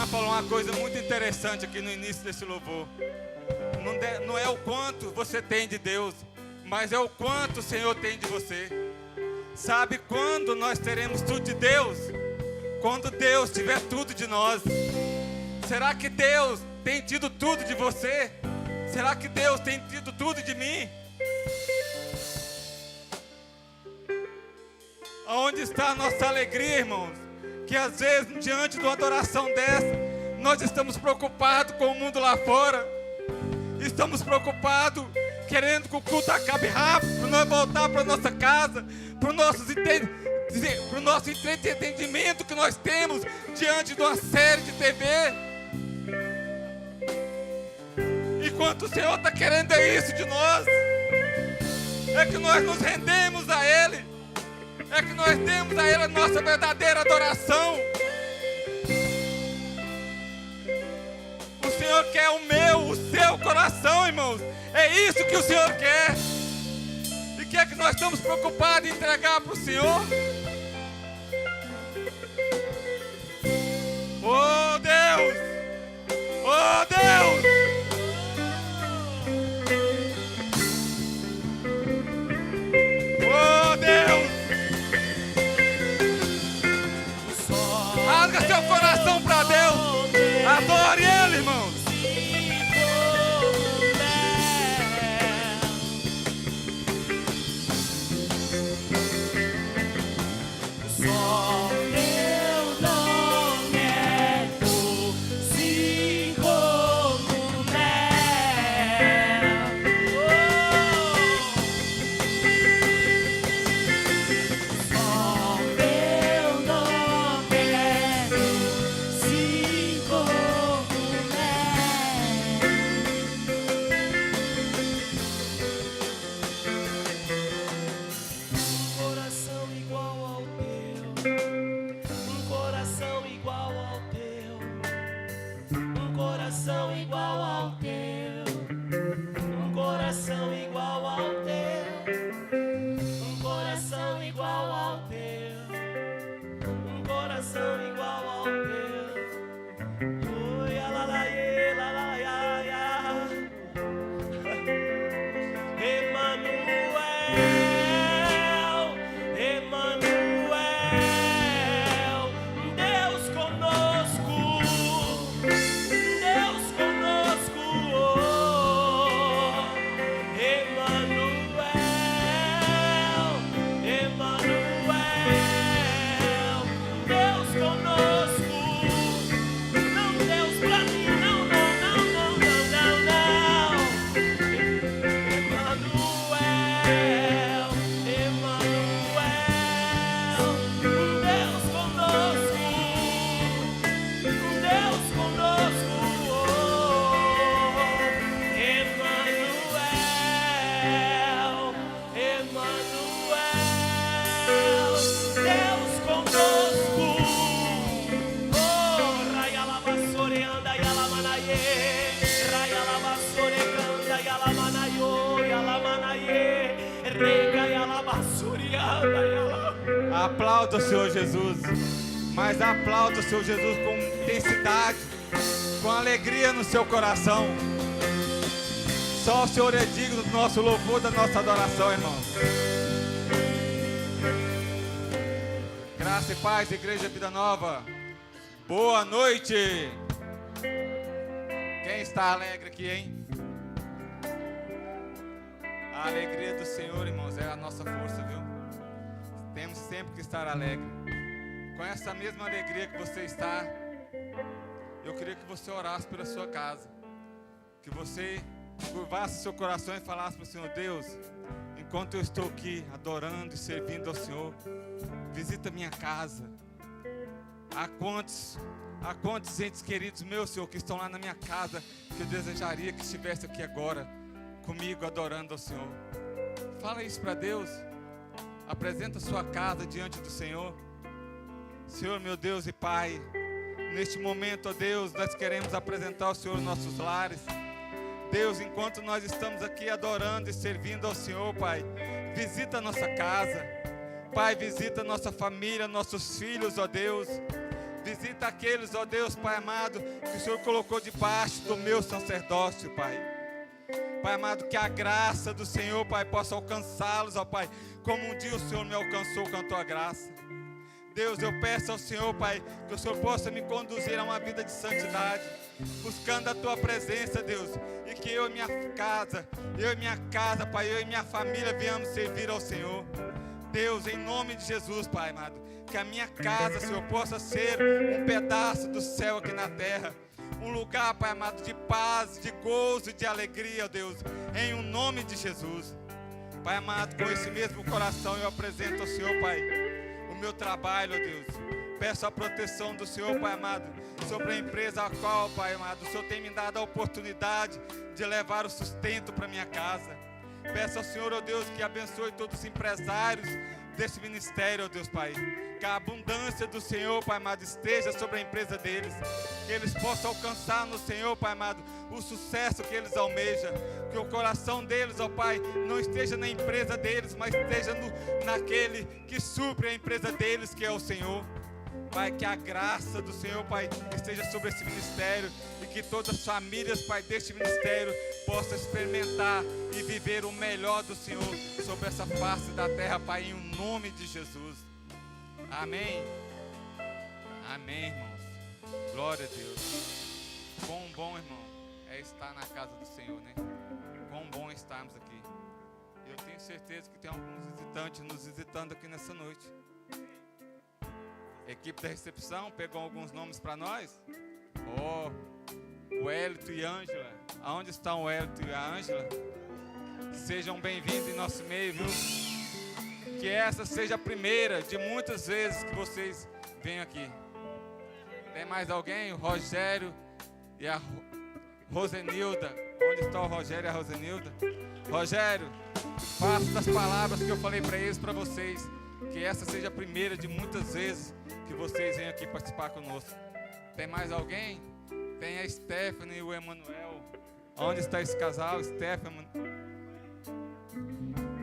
falou uma coisa muito interessante aqui no início desse louvor. Não é o quanto você tem de Deus, mas é o quanto o Senhor tem de você. Sabe quando nós teremos tudo de Deus? Quando Deus tiver tudo de nós. Será que Deus tem tido tudo de você? Será que Deus tem tido tudo de mim? Aonde está a nossa alegria, irmãos? Que às vezes, diante de uma adoração dessa, nós estamos preocupados com o mundo lá fora. Estamos preocupados, querendo que o culto acabe rápido, para nós voltar para nossa casa, para o nosso entretenimento que nós temos diante de uma série de TV. Enquanto o Senhor está querendo é isso de nós. É que nós nos rendemos a Ele. É que nós demos a Ele a nossa verdadeira adoração. O Senhor quer o meu, o seu coração, irmãos. É isso que o Senhor quer. E quer que nós estamos preocupados em entregar para o Senhor. Oh Deus! Oh Deus! Oh Deus! Rasga seu coração para Deus. Adore Ele, irmãos. Aplauda o Senhor Jesus, mas aplauda o Senhor Jesus com intensidade, com alegria no seu coração. Só o Senhor é digno do nosso louvor, da nossa adoração, irmãos. Graça e paz, Igreja Vida Nova. Boa noite. Quem está alegre aqui, hein? A alegria do Senhor, irmãos, é a nossa força, viu? Temos sempre que estar alegre. Com essa mesma alegria que você está, eu queria que você orasse pela sua casa. Que você curvasse seu coração e falasse para o Senhor: Deus, enquanto eu estou aqui adorando e servindo ao Senhor, visita minha casa. Há quantos entes queridos meus, Senhor, que estão lá na minha casa, que eu desejaria que estivesse aqui agora, comigo, adorando ao Senhor. Fala isso para Deus. Apresenta a sua casa diante do Senhor. Senhor, meu Deus e Pai, neste momento, ó Deus, nós queremos apresentar ao Senhor nossos lares. Deus, enquanto nós estamos aqui adorando e servindo ao Senhor, Pai, visita a nossa casa. Pai, visita a nossa família, nossos filhos, ó Deus. Visita aqueles, ó Deus, Pai amado, que o Senhor colocou debaixo do meu sacerdócio, Pai. Pai amado, que a graça do Senhor, Pai, possa alcançá-los, ó Pai, como um dia o Senhor me alcançou com a tua graça. Deus, eu peço ao Senhor, Pai, que o Senhor possa me conduzir a uma vida de santidade, buscando a tua presença, Deus, e que eu e minha casa, Pai, eu e minha família venhamos servir ao Senhor. Deus, em nome de Jesus, Pai amado, que a minha casa, Senhor, possa ser um pedaço do céu aqui na terra, um lugar, Pai amado, de paz, de gozo e de alegria, Deus, em o nome de Jesus. Pai amado, com esse mesmo coração eu apresento ao Senhor, Pai, o meu trabalho, ó Deus. Peço a proteção do Senhor, Pai amado, sobre a empresa a qual, Pai amado, o Senhor tem me dado a oportunidade de levar o sustento para minha casa. Peço ao Senhor, ó Deus, que abençoe todos os empresários desse ministério, ó Deus, Pai. Que a abundância do Senhor, Pai amado, esteja sobre a empresa deles. Que eles possam alcançar no Senhor, Pai amado, o sucesso que eles almejam. Que o coração deles, ó Pai, não esteja na empresa deles, mas esteja naquele que supre a empresa deles, que é o Senhor. Pai, que a graça do Senhor, Pai, esteja sobre esse ministério e que todas as famílias, Pai, deste ministério possam experimentar e viver o melhor do Senhor sobre essa face da terra, Pai, em nome de Jesus. Amém. Amém, irmãos. Glória a Deus. Quão bom, irmão, é estar na casa do Senhor, né? Quão bom estarmos aqui. Eu tenho certeza que tem alguns visitantes nos visitando aqui nessa noite. A equipe da recepção pegou alguns nomes para nós. O Hélito e Ângela. Aonde estão o Hélito e a Ângela? Sejam bem-vindos em nosso meio, viu? Que essa seja a primeira de muitas vezes que vocês vêm aqui. Tem mais alguém? O Rogério e a Rosenilda. Onde está o Rogério e a Rosenilda? Rogério, faça das palavras que eu falei para eles, para vocês. Que essa seja a primeira de muitas vezes que vocês venham aqui participar conosco. Tem mais alguém? Tem a Stephanie e o Emanuel. Onde está esse casal? Stephanie,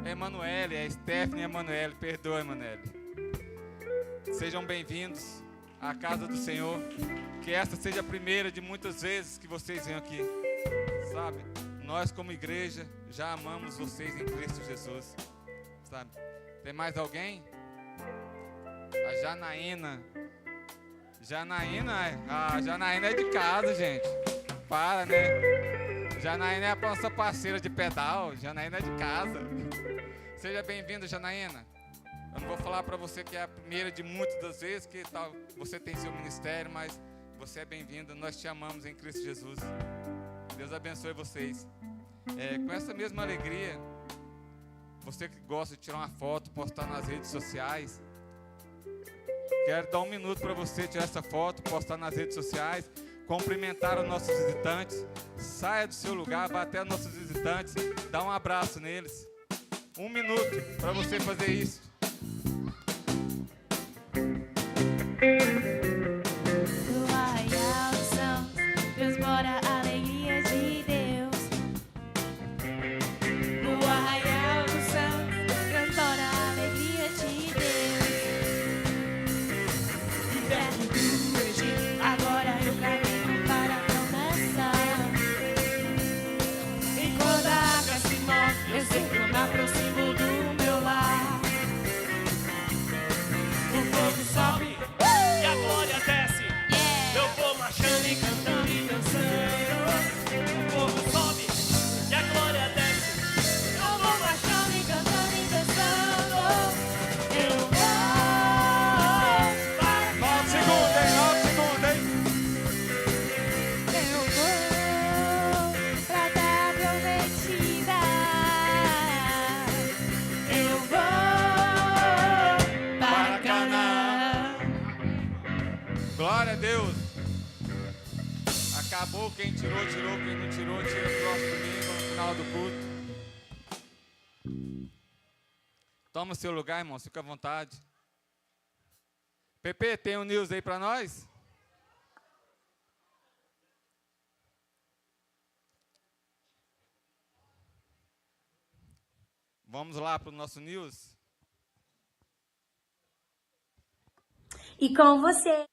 Emanuele, é Stephanie e Emanuele. Perdoa, Emanuele. Sejam bem-vindos à casa do Senhor. Que essa seja a primeira de muitas vezes que vocês venham aqui. Sabe? Nós como igreja já amamos vocês em Cristo Jesus. Sabe? Tem mais alguém? A Janaína. A Janaína é de casa, gente. Para, né? Janaína é a nossa parceira de pedal. Janaína é de casa. Seja bem-vinda, Janaína. Eu não vou falar para você que é a primeira de muitas das vezes que tal, você tem seu ministério, mas você é bem-vinda. Nós te amamos em Cristo Jesus. Deus abençoe vocês. Com essa mesma alegria, você que gosta de tirar uma foto, postar nas redes sociais, quero dar um minuto para você tirar essa foto, postar nas redes sociais, cumprimentar os nossos visitantes. Saia do seu lugar, vá até os nossos visitantes, dá um abraço neles. 1 minuto para você fazer isso. No arraial dos céus, transborda a alegria de Deus. No arraial dos céus, transborda a alegria de Deus. Inverno do Egito, agora eu caminho para a promessa. Enquanto a água se move, eu sei que eu me aproximo do meu lar. O fogo sobe e a glória desce. Eu vou marchando e cantando e dançando. O fogo sobe e a glória desce. Eu vou marchando e cantando e dançando. Eu vou para Volta segunda, hein? Eu vou pra terra prometida. Eu vou para Canaã. Glória a Deus. Acabou, quem tirou, quem não tirou, tira o próximo domingo, no final do culto. Toma o seu lugar, irmão, fica à vontade. Pepe, tem um news aí para nós? Vamos lá para o nosso news? E com você.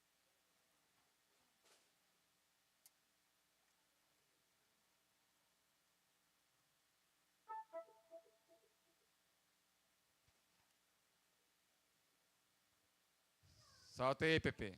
Solta aí, Pepe.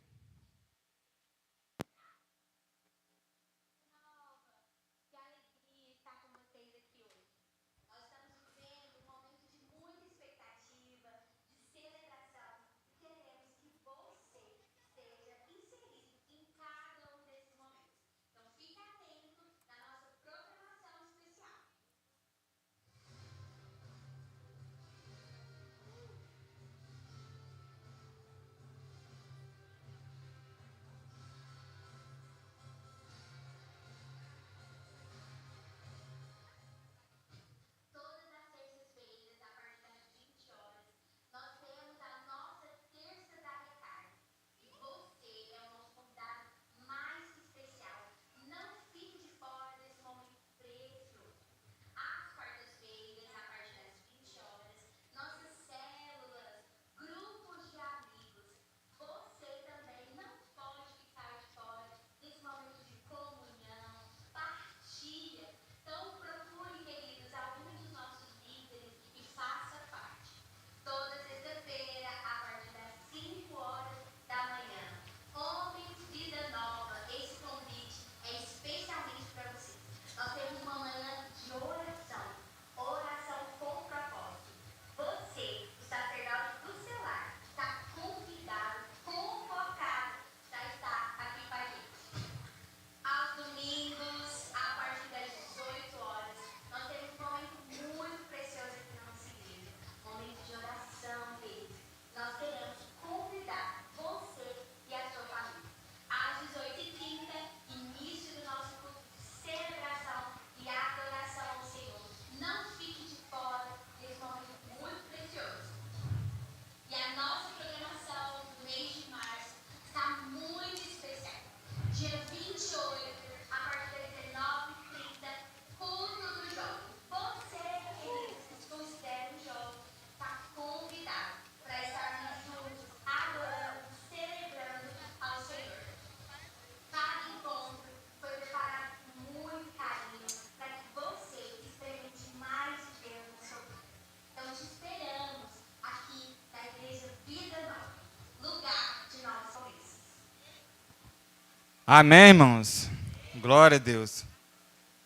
Amém, irmãos? Glória a Deus.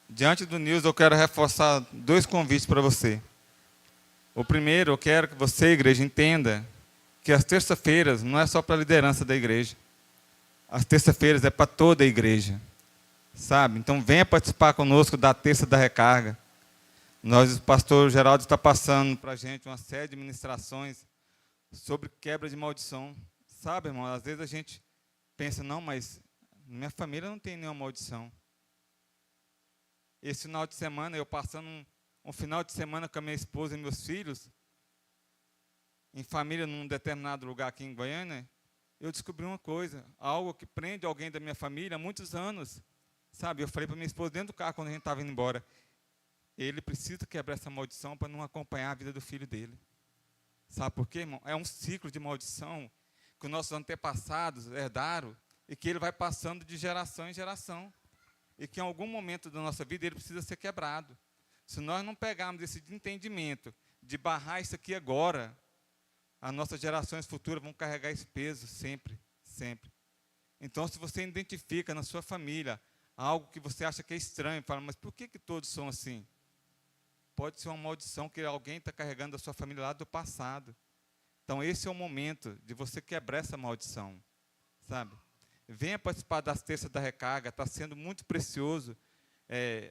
Diante do News, eu quero reforçar 2 convites para você. O primeiro, eu quero que você, igreja, entenda que as terças-feiras não é só para a liderança da igreja. As terças-feiras é para toda a igreja. Sabe? Então, venha participar conosco da terça da recarga. O pastor Geraldo está passando para a gente uma série de ministrações sobre quebra de maldição. Sabe, irmão? Às vezes a gente pensa, não, mas minha família não tem nenhuma maldição. Esse final de semana, eu passando um final de semana com a minha esposa e meus filhos, em família, num determinado lugar aqui em Goiânia, eu descobri uma coisa, algo que prende alguém da minha família há muitos anos. Sabe, eu falei para minha esposa dentro do carro, quando a gente estava indo embora, ele precisa quebrar essa maldição para não acompanhar a vida do filho dele. Sabe por quê, irmão? É um ciclo de maldição que os nossos antepassados herdaram e que ele vai passando de geração em geração. E que em algum momento da nossa vida ele precisa ser quebrado. Se nós não pegarmos esse entendimento de barrar isso aqui agora, as nossas gerações futuras vão carregar esse peso sempre, sempre. Então, se você identifica na sua família algo que você acha que é estranho, fala, mas por que todos são assim? Pode ser uma maldição que alguém está carregando da sua família lá do passado. Então, esse é o momento de você quebrar essa maldição, sabe? Venha participar das terças da recarga, está sendo muito precioso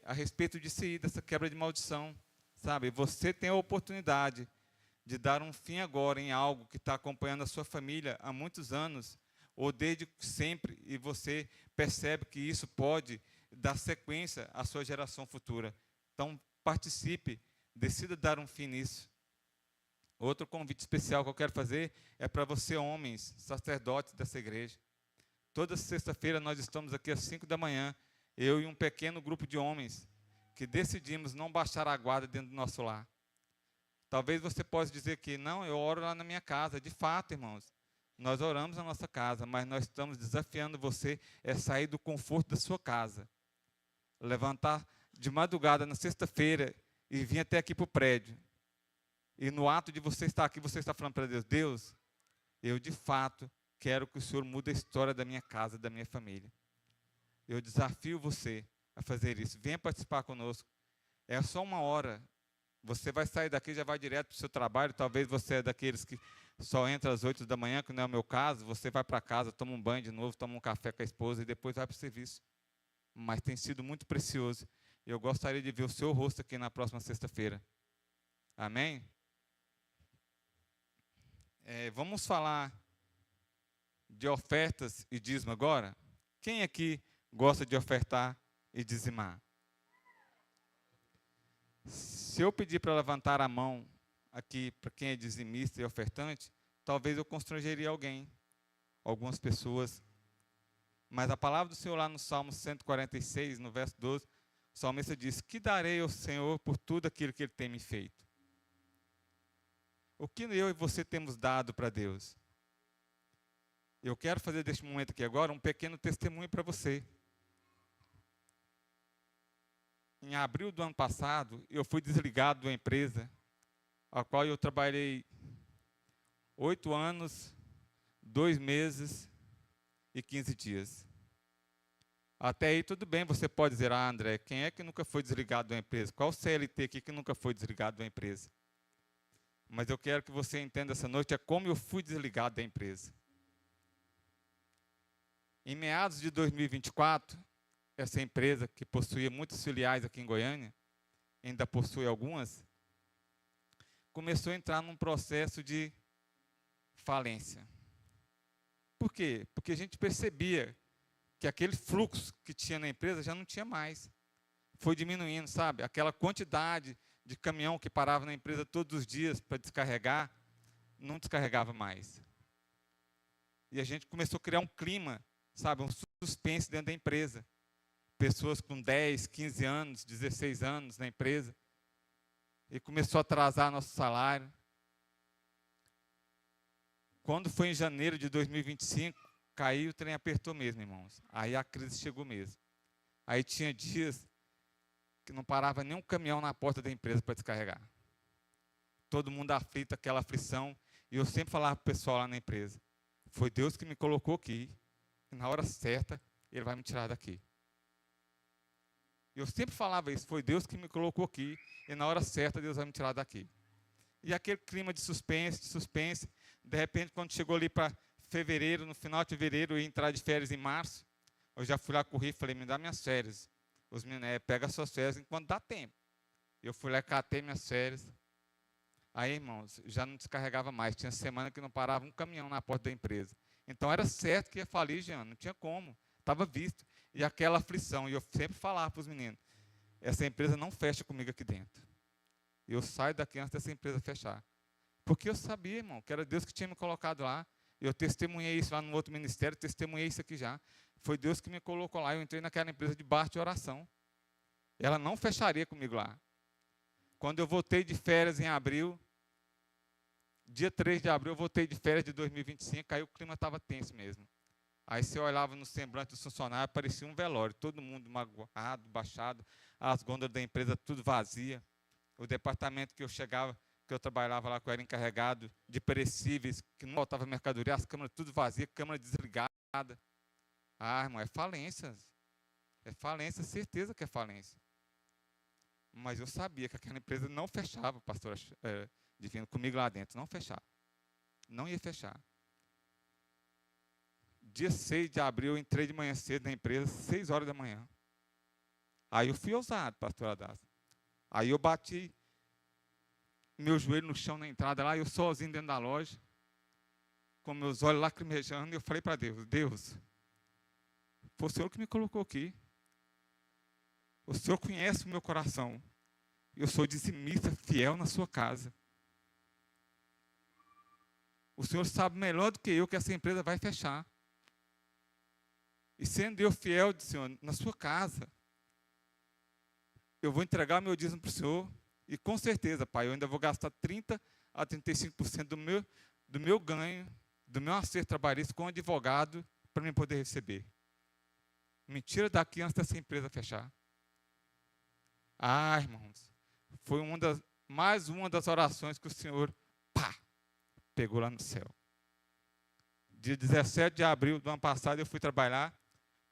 a respeito disso aí, dessa quebra de maldição, sabe? Você tem a oportunidade de dar um fim agora em algo que está acompanhando a sua família há muitos anos, ou desde sempre, e você percebe que isso pode dar sequência à sua geração futura. Então, participe, decida dar um fim nisso. Outro convite especial que eu quero fazer é para você, homens, sacerdotes dessa igreja. Toda sexta-feira nós estamos aqui às 5 da manhã, eu e um pequeno grupo de homens, que decidimos não baixar a guarda dentro do nosso lar. Talvez você possa dizer que, não, eu oro lá na minha casa. De fato, irmãos, nós oramos na nossa casa, mas nós estamos desafiando você a sair do conforto da sua casa. Levantar de madrugada na sexta-feira e vir até aqui para o prédio. E no ato de você estar aqui, você está falando para Deus, Deus, eu de fato quero que o Senhor mude a história da minha casa, da minha família. Eu desafio você a fazer isso. Venha participar conosco. É só 1 hora. Você vai sair daqui e já vai direto para o seu trabalho. Talvez você é daqueles que só entra às 8 da manhã, que não é o meu caso. Você vai para casa, toma um banho de novo, toma um café com a esposa e depois vai para o serviço. Mas tem sido muito precioso. Eu gostaria de ver o seu rosto aqui na próxima sexta-feira. Amém? Vamos falar de ofertas e dízimo agora? Quem aqui gosta de ofertar e dizimar? Se eu pedir para levantar a mão aqui para quem é dizimista e ofertante, talvez eu constrangeria alguém, algumas pessoas. Mas a palavra do Senhor lá no Salmo 146, no verso 12, o salmista diz: que darei ao Senhor por tudo aquilo que Ele tem me feito? O que eu e você temos dado para Deus? Eu quero fazer deste momento aqui agora um pequeno testemunho para você. Em abril do ano passado, eu fui desligado de uma empresa, a qual eu trabalhei 8 anos, 2 meses e 15 dias. Até aí tudo bem, você pode dizer: ah, André, quem é que nunca foi desligado de uma empresa? Qual CLT aqui que nunca foi desligado de uma empresa? Mas eu quero que você entenda essa noite é como eu fui desligado da empresa. Em meados de 2024, essa empresa, que possuía muitas filiais aqui em Goiânia, ainda possui algumas, começou a entrar num processo de falência. Por quê? Porque a gente percebia que aquele fluxo que tinha na empresa já não tinha mais. Foi diminuindo, sabe? Aquela quantidade de caminhão que parava na empresa todos os dias para descarregar, não descarregava mais. E a gente começou a criar um clima, sabe? Um suspense dentro da empresa. Pessoas com 10, 15 anos, 16 anos na empresa. E começou a atrasar nosso salário. Quando foi em janeiro de 2025, caiu, o trem apertou mesmo, irmãos. Aí a crise chegou mesmo. Aí tinha dias que não parava nenhum caminhão na porta da empresa para descarregar. Todo mundo aflito, aquela aflição. E eu sempre falava para o pessoal lá na empresa: foi Deus que me colocou aqui. E na hora certa, Ele vai me tirar daqui. Eu sempre falava isso: foi Deus que me colocou aqui. E na hora certa, Deus vai me tirar daqui. E aquele clima de suspense. De repente, quando chegou ali para fevereiro, no final de fevereiro, eu ia entrar de férias em março. Eu já fui lá correr e falei: me dá minhas férias. Os meninos: pega suas férias enquanto dá tempo. Eu fui lá e catei minhas férias. Aí, irmãos, já não descarregava mais. Tinha semana que não parava um caminhão na porta da empresa. Então, era certo que ia falir, Jean, não tinha como. Estava visto. E aquela aflição. E eu sempre falava para os meninos: essa empresa não fecha comigo aqui dentro. Eu saio daqui antes dessa empresa fechar. Porque eu sabia, irmão, que era Deus que tinha me colocado lá. Eu testemunhei isso lá no outro ministério, testemunhei isso aqui já. Foi Deus que me colocou lá. Eu entrei naquela empresa debaixo de oração. Ela não fecharia comigo lá. Quando eu voltei de férias em abril, dia 3 de abril, eu voltei de férias de 2025, aí o clima estava tenso mesmo. Aí você olhava no semblante dos funcionários, parecia um velório, todo mundo magoado, baixado, as gôndolas da empresa tudo vazia. O departamento que eu chegava, que eu trabalhava lá, que eu era encarregado de perecíveis, que não faltava mercadoria, as câmeras tudo vazias, câmera desligada. Ah, irmão, é falência. É falência, certeza que é falência. Mas eu sabia que aquela empresa não fechava, pastor Divino, comigo lá dentro, não fechava. Não ia fechar. Dia 6 de abril, eu entrei de manhã cedo na empresa, 6 horas da manhã. Aí eu fui ousado, pastor Adassa. Aí eu bati meu joelho no chão na entrada lá, eu sozinho dentro da loja, com meus olhos lacrimejando, e eu falei para Deus: Deus, foi o Senhor que me colocou aqui. O Senhor conhece o meu coração. Eu sou dizimista fiel na sua casa. O Senhor sabe melhor do que eu que essa empresa vai fechar. E sendo eu fiel, Senhor, na sua casa, eu vou entregar meu dízimo para o Senhor. E com certeza, Pai, eu ainda vou gastar 30% a 35% do meu ganho, do meu acerto trabalhista com advogado, para mim poder receber. Me tira daqui antes dessa empresa fechar. Ah, irmãos, foi mais uma das orações que o Senhor, pegou lá no céu. Dia 17 de abril do ano passado, eu fui trabalhar.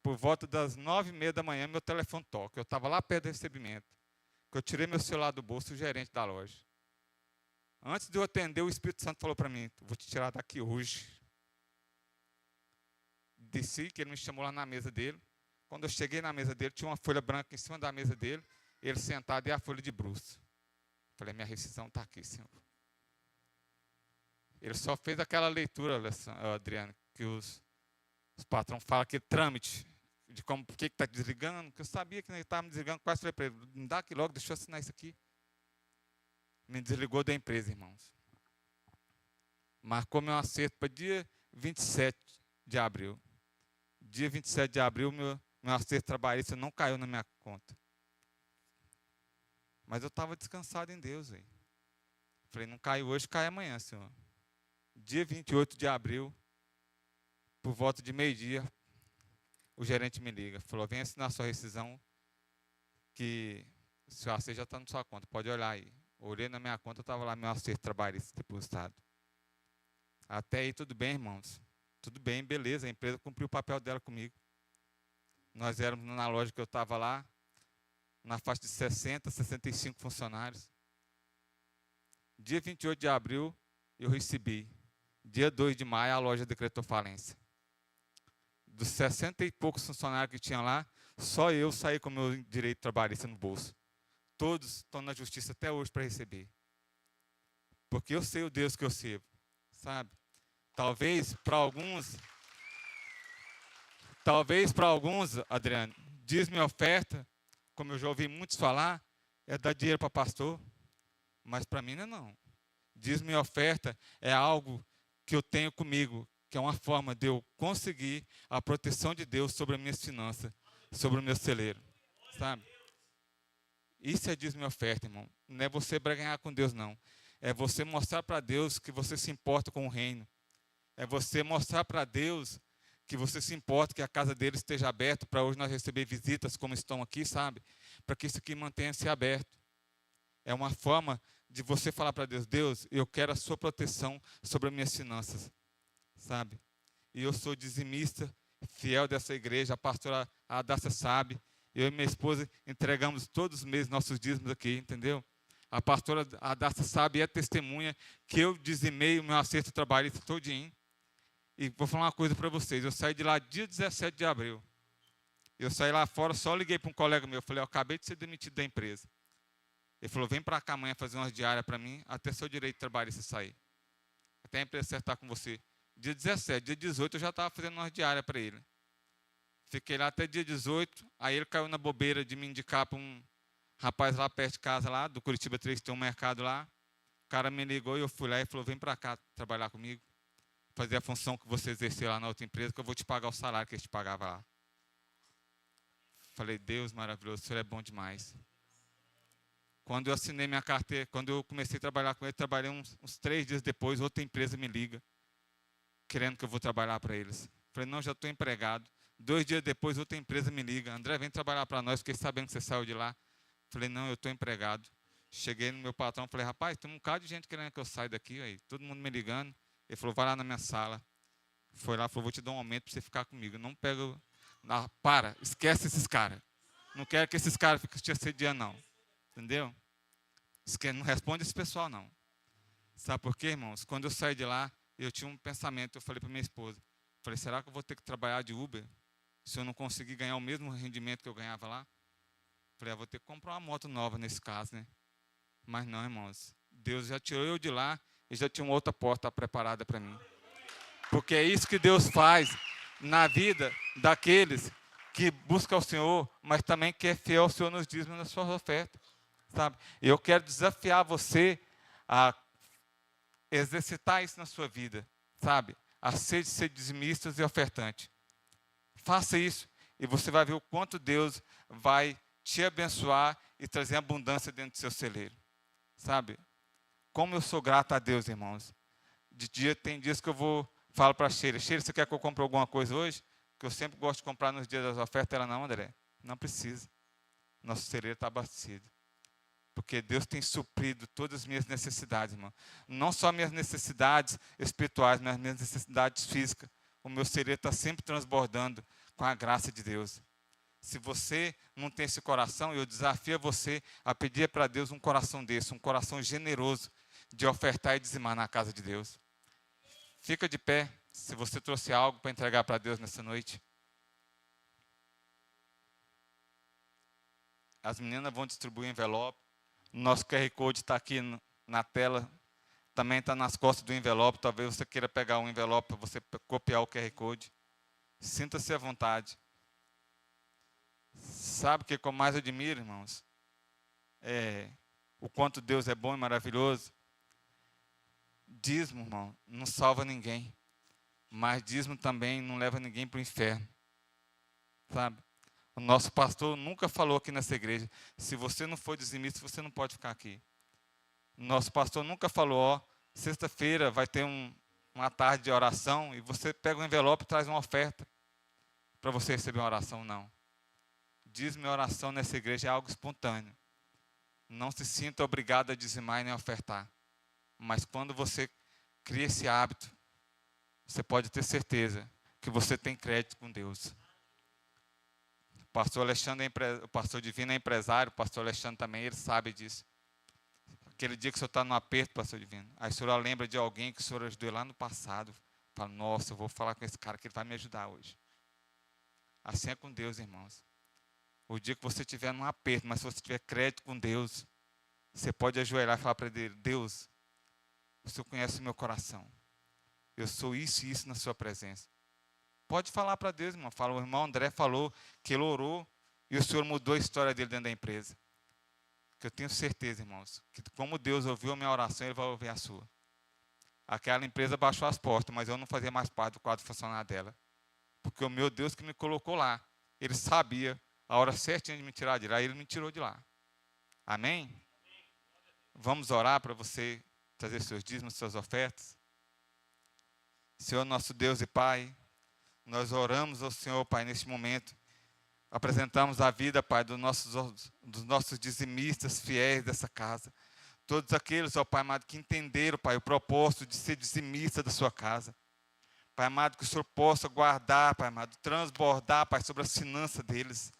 Por volta das 9h30 da manhã, meu telefone toca. Eu estava lá perto do recebimento. Eu tirei meu celular do bolso, o gerente da loja. Antes de eu atender, o Espírito Santo falou para mim: vou te tirar daqui hoje. Desci, que ele me chamou lá na mesa dele. Quando eu cheguei na mesa dele, tinha uma folha branca em cima da mesa dele. Ele sentado e a folha de bruço. Falei: minha rescisão está aqui, Senhor. Ele só fez aquela leitura, Adriano, que os patrões falam, aquele trâmite, de como, por que está desligando, que eu sabia que ele estava me desligando, quase falei para ele: me dá aqui logo, deixa eu assinar isso aqui. Me desligou da empresa, irmãos. Marcou meu acerto para dia 27 de abril. Dia 27 de abril, meu acerto trabalhista não caiu na minha conta. Mas eu estava descansado em Deus. Véio. Falei: não caiu hoje, cai amanhã, Senhor. Dia 28 de abril, por volta de meio-dia, o gerente me liga. Falou: vem assinar sua rescisão, que o seu acerto já está na sua conta. Pode olhar aí. Olhei na minha conta, estava lá meu acerto trabalhista depositado. Até aí tudo bem, irmãos. Tudo bem, beleza. A empresa cumpriu o papel dela comigo. Nós éramos na loja que eu estava lá, na faixa de 60, 65 funcionários. Dia 28 de abril, eu recebi. Dia 2 de maio, a loja decretou falência. Dos 60 e poucos funcionários que tinha lá, só eu saí com o meu direito trabalhista no bolso. Todos estão na justiça até hoje para receber. Porque eu sei o Deus que eu sirvo, sabe? Talvez para alguns, Adriano, diz-me oferta, como eu já ouvi muitos falar, é dar dinheiro para pastor. Mas para mim não é não. Diz-me oferta é algo que eu tenho comigo, que é uma forma de eu conseguir a proteção de Deus sobre as minhas finanças, sobre o meu celeiro, sabe? Isso é dízimo e oferta, irmão. Não é você braganhar com Deus, não. É você mostrar para Deus que você se importa com o reino. É você mostrar para Deus que você se importa que a casa dele esteja aberta para hoje nós receber visitas como estão aqui, sabe? Para que isso aqui mantenha-se aberto. É uma forma de você falar para Deus: Deus, eu quero a sua proteção sobre as minhas finanças, sabe? E eu sou dizimista, fiel dessa igreja, a pastora Adácia sabe. Eu e minha esposa entregamos todos os meses nossos dízimos aqui, entendeu? A pastora Adácia sabe e é testemunha que eu dizimei o meu acerto trabalhista todinho. E vou falar uma coisa para vocês: eu saí de lá dia 17 de abril. Eu saí lá fora, só liguei para um colega meu, falei: eu acabei de ser demitido da empresa. Ele falou: vem para cá amanhã fazer umas diárias para mim, até seu direito trabalhista sair. Até a empresa acertar com você. Dia 17, dia 18 eu já estava fazendo umas diárias para ele. Fiquei lá até dia 18, aí ele caiu na bobeira de me indicar para um rapaz lá perto de casa, lá do Curitiba 3, tem um mercado lá. O cara me ligou e eu fui lá e falou: vem para cá trabalhar comigo, fazer a função que você exerceu lá na outra empresa, que eu vou te pagar o salário que eles te pagavam lá. Falei: Deus maravilhoso, o senhor é bom demais. Quando eu assinei minha carteira, quando eu comecei a trabalhar com ele, trabalhei uns 3 dias depois, outra empresa me liga, querendo que eu vou trabalhar para eles. Falei: não, já estou empregado. 2 dias depois, outra empresa me liga: André, vem trabalhar para nós, fiquei sabendo que você saiu de lá. Falei: não, eu estou empregado. Cheguei no meu patrão, falei: rapaz, tem um bocado de gente querendo que eu saia daqui, aí, todo mundo me ligando. Ele falou: vai lá na minha sala. Foi lá, falou: vou te dar um aumento para você ficar comigo. Não pega, para, esquece esses caras. Não quero que esses caras fiquem te assediando, não. Entendeu? Não responde esse pessoal, não. Sabe por quê, irmãos? Quando eu saí de lá, eu tinha um pensamento, eu falei para minha esposa, falei: será que eu vou ter que trabalhar de Uber se eu não conseguir ganhar o mesmo rendimento que eu ganhava lá? Falei: vou ter que comprar uma moto nova nesse caso, né? Mas não, irmãos. Deus já tirou eu de lá e já tinha uma outra porta preparada para mim. Porque é isso que Deus faz na vida daqueles que buscam o Senhor, mas também que é fiel ao Senhor nos dízimos e nas suas ofertas. Sabe? Eu quero desafiar você a exercitar isso na sua vida, sabe? A ser dizimistas e ofertante. Faça isso e você vai ver o quanto Deus vai te abençoar e trazer abundância dentro do seu celeiro, sabe? Como eu sou grato a Deus, irmãos. Tem dias que eu falo para a Sheila: Sheila, você quer que eu compre alguma coisa hoje? Que eu sempre gosto de comprar nos dias das ofertas. Ela: não, André, não precisa. Nosso celeiro está abastecido. Porque Deus tem suprido todas as minhas necessidades, irmão. Não só minhas necessidades espirituais, mas minhas necessidades físicas. o meu celeiro está sempre transbordando com a graça de Deus. Se você não tem esse coração, eu desafio você a pedir para Deus um coração desse, um coração generoso de ofertar e dizimar na casa de Deus. Fica de pé, se você trouxe algo para entregar para Deus nessa noite. As meninas vão distribuir o envelope. Nosso QR Code está aqui na tela. Também está nas costas do envelope. Talvez você queira pegar um envelope para você copiar o QR Code. Sinta-se à vontade. Sabe o que eu mais admiro, irmãos? O quanto Deus é bom e maravilhoso. Dízimo, irmão, não salva ninguém. Mas dízimo também não leva ninguém para o inferno. Sabe? O nosso pastor nunca falou aqui nessa igreja, se você não for dizimista, você não pode ficar aqui. O nosso pastor nunca falou, sexta-feira vai ter uma tarde de oração e você pega um envelope e traz uma oferta para você receber uma oração, não. Dízimo e oração nessa igreja é algo espontâneo. Não se sinta obrigado a dizimar e nem ofertar. Mas quando você cria esse hábito, você pode ter certeza que você tem crédito com Deus. O pastor Alexandre, o pastor Divino é empresário, o pastor Alexandre também, ele sabe disso. Aquele dia que o senhor está no aperto, pastor Divino, aí o senhor lembra de alguém que o senhor ajudou lá no passado. Fala, nossa, eu vou falar com esse cara que ele vai me ajudar hoje. Assim é com Deus, irmãos. O dia que você estiver num aperto, mas se você tiver crédito com Deus, você pode ajoelhar e falar para Ele, Deus, o Senhor conhece o meu coração. Eu sou isso e isso na sua presença. Pode falar para Deus, irmão. Fala, o irmão André falou que ele orou e o Senhor mudou a história dele dentro da empresa. Que eu tenho certeza, irmãos, que como Deus ouviu a minha oração, Ele vai ouvir a sua. Aquela empresa baixou as portas, mas eu não fazia mais parte do quadro funcionário dela. Porque o meu Deus que me colocou lá, Ele sabia a hora certinha de me tirar de lá, Ele me tirou de lá. Amém? Vamos orar para você trazer seus dízimos, suas ofertas. Senhor, nosso Deus e Pai, nós oramos ao Senhor, Pai, neste momento. Apresentamos a vida, Pai, dos nossos dizimistas fiéis dessa casa. Todos aqueles, ó Pai amado, que entenderam, Pai, o propósito de ser dizimista da sua casa. Pai amado, que o Senhor possa guardar, Pai amado, transbordar, Pai, sobre as finanças deles.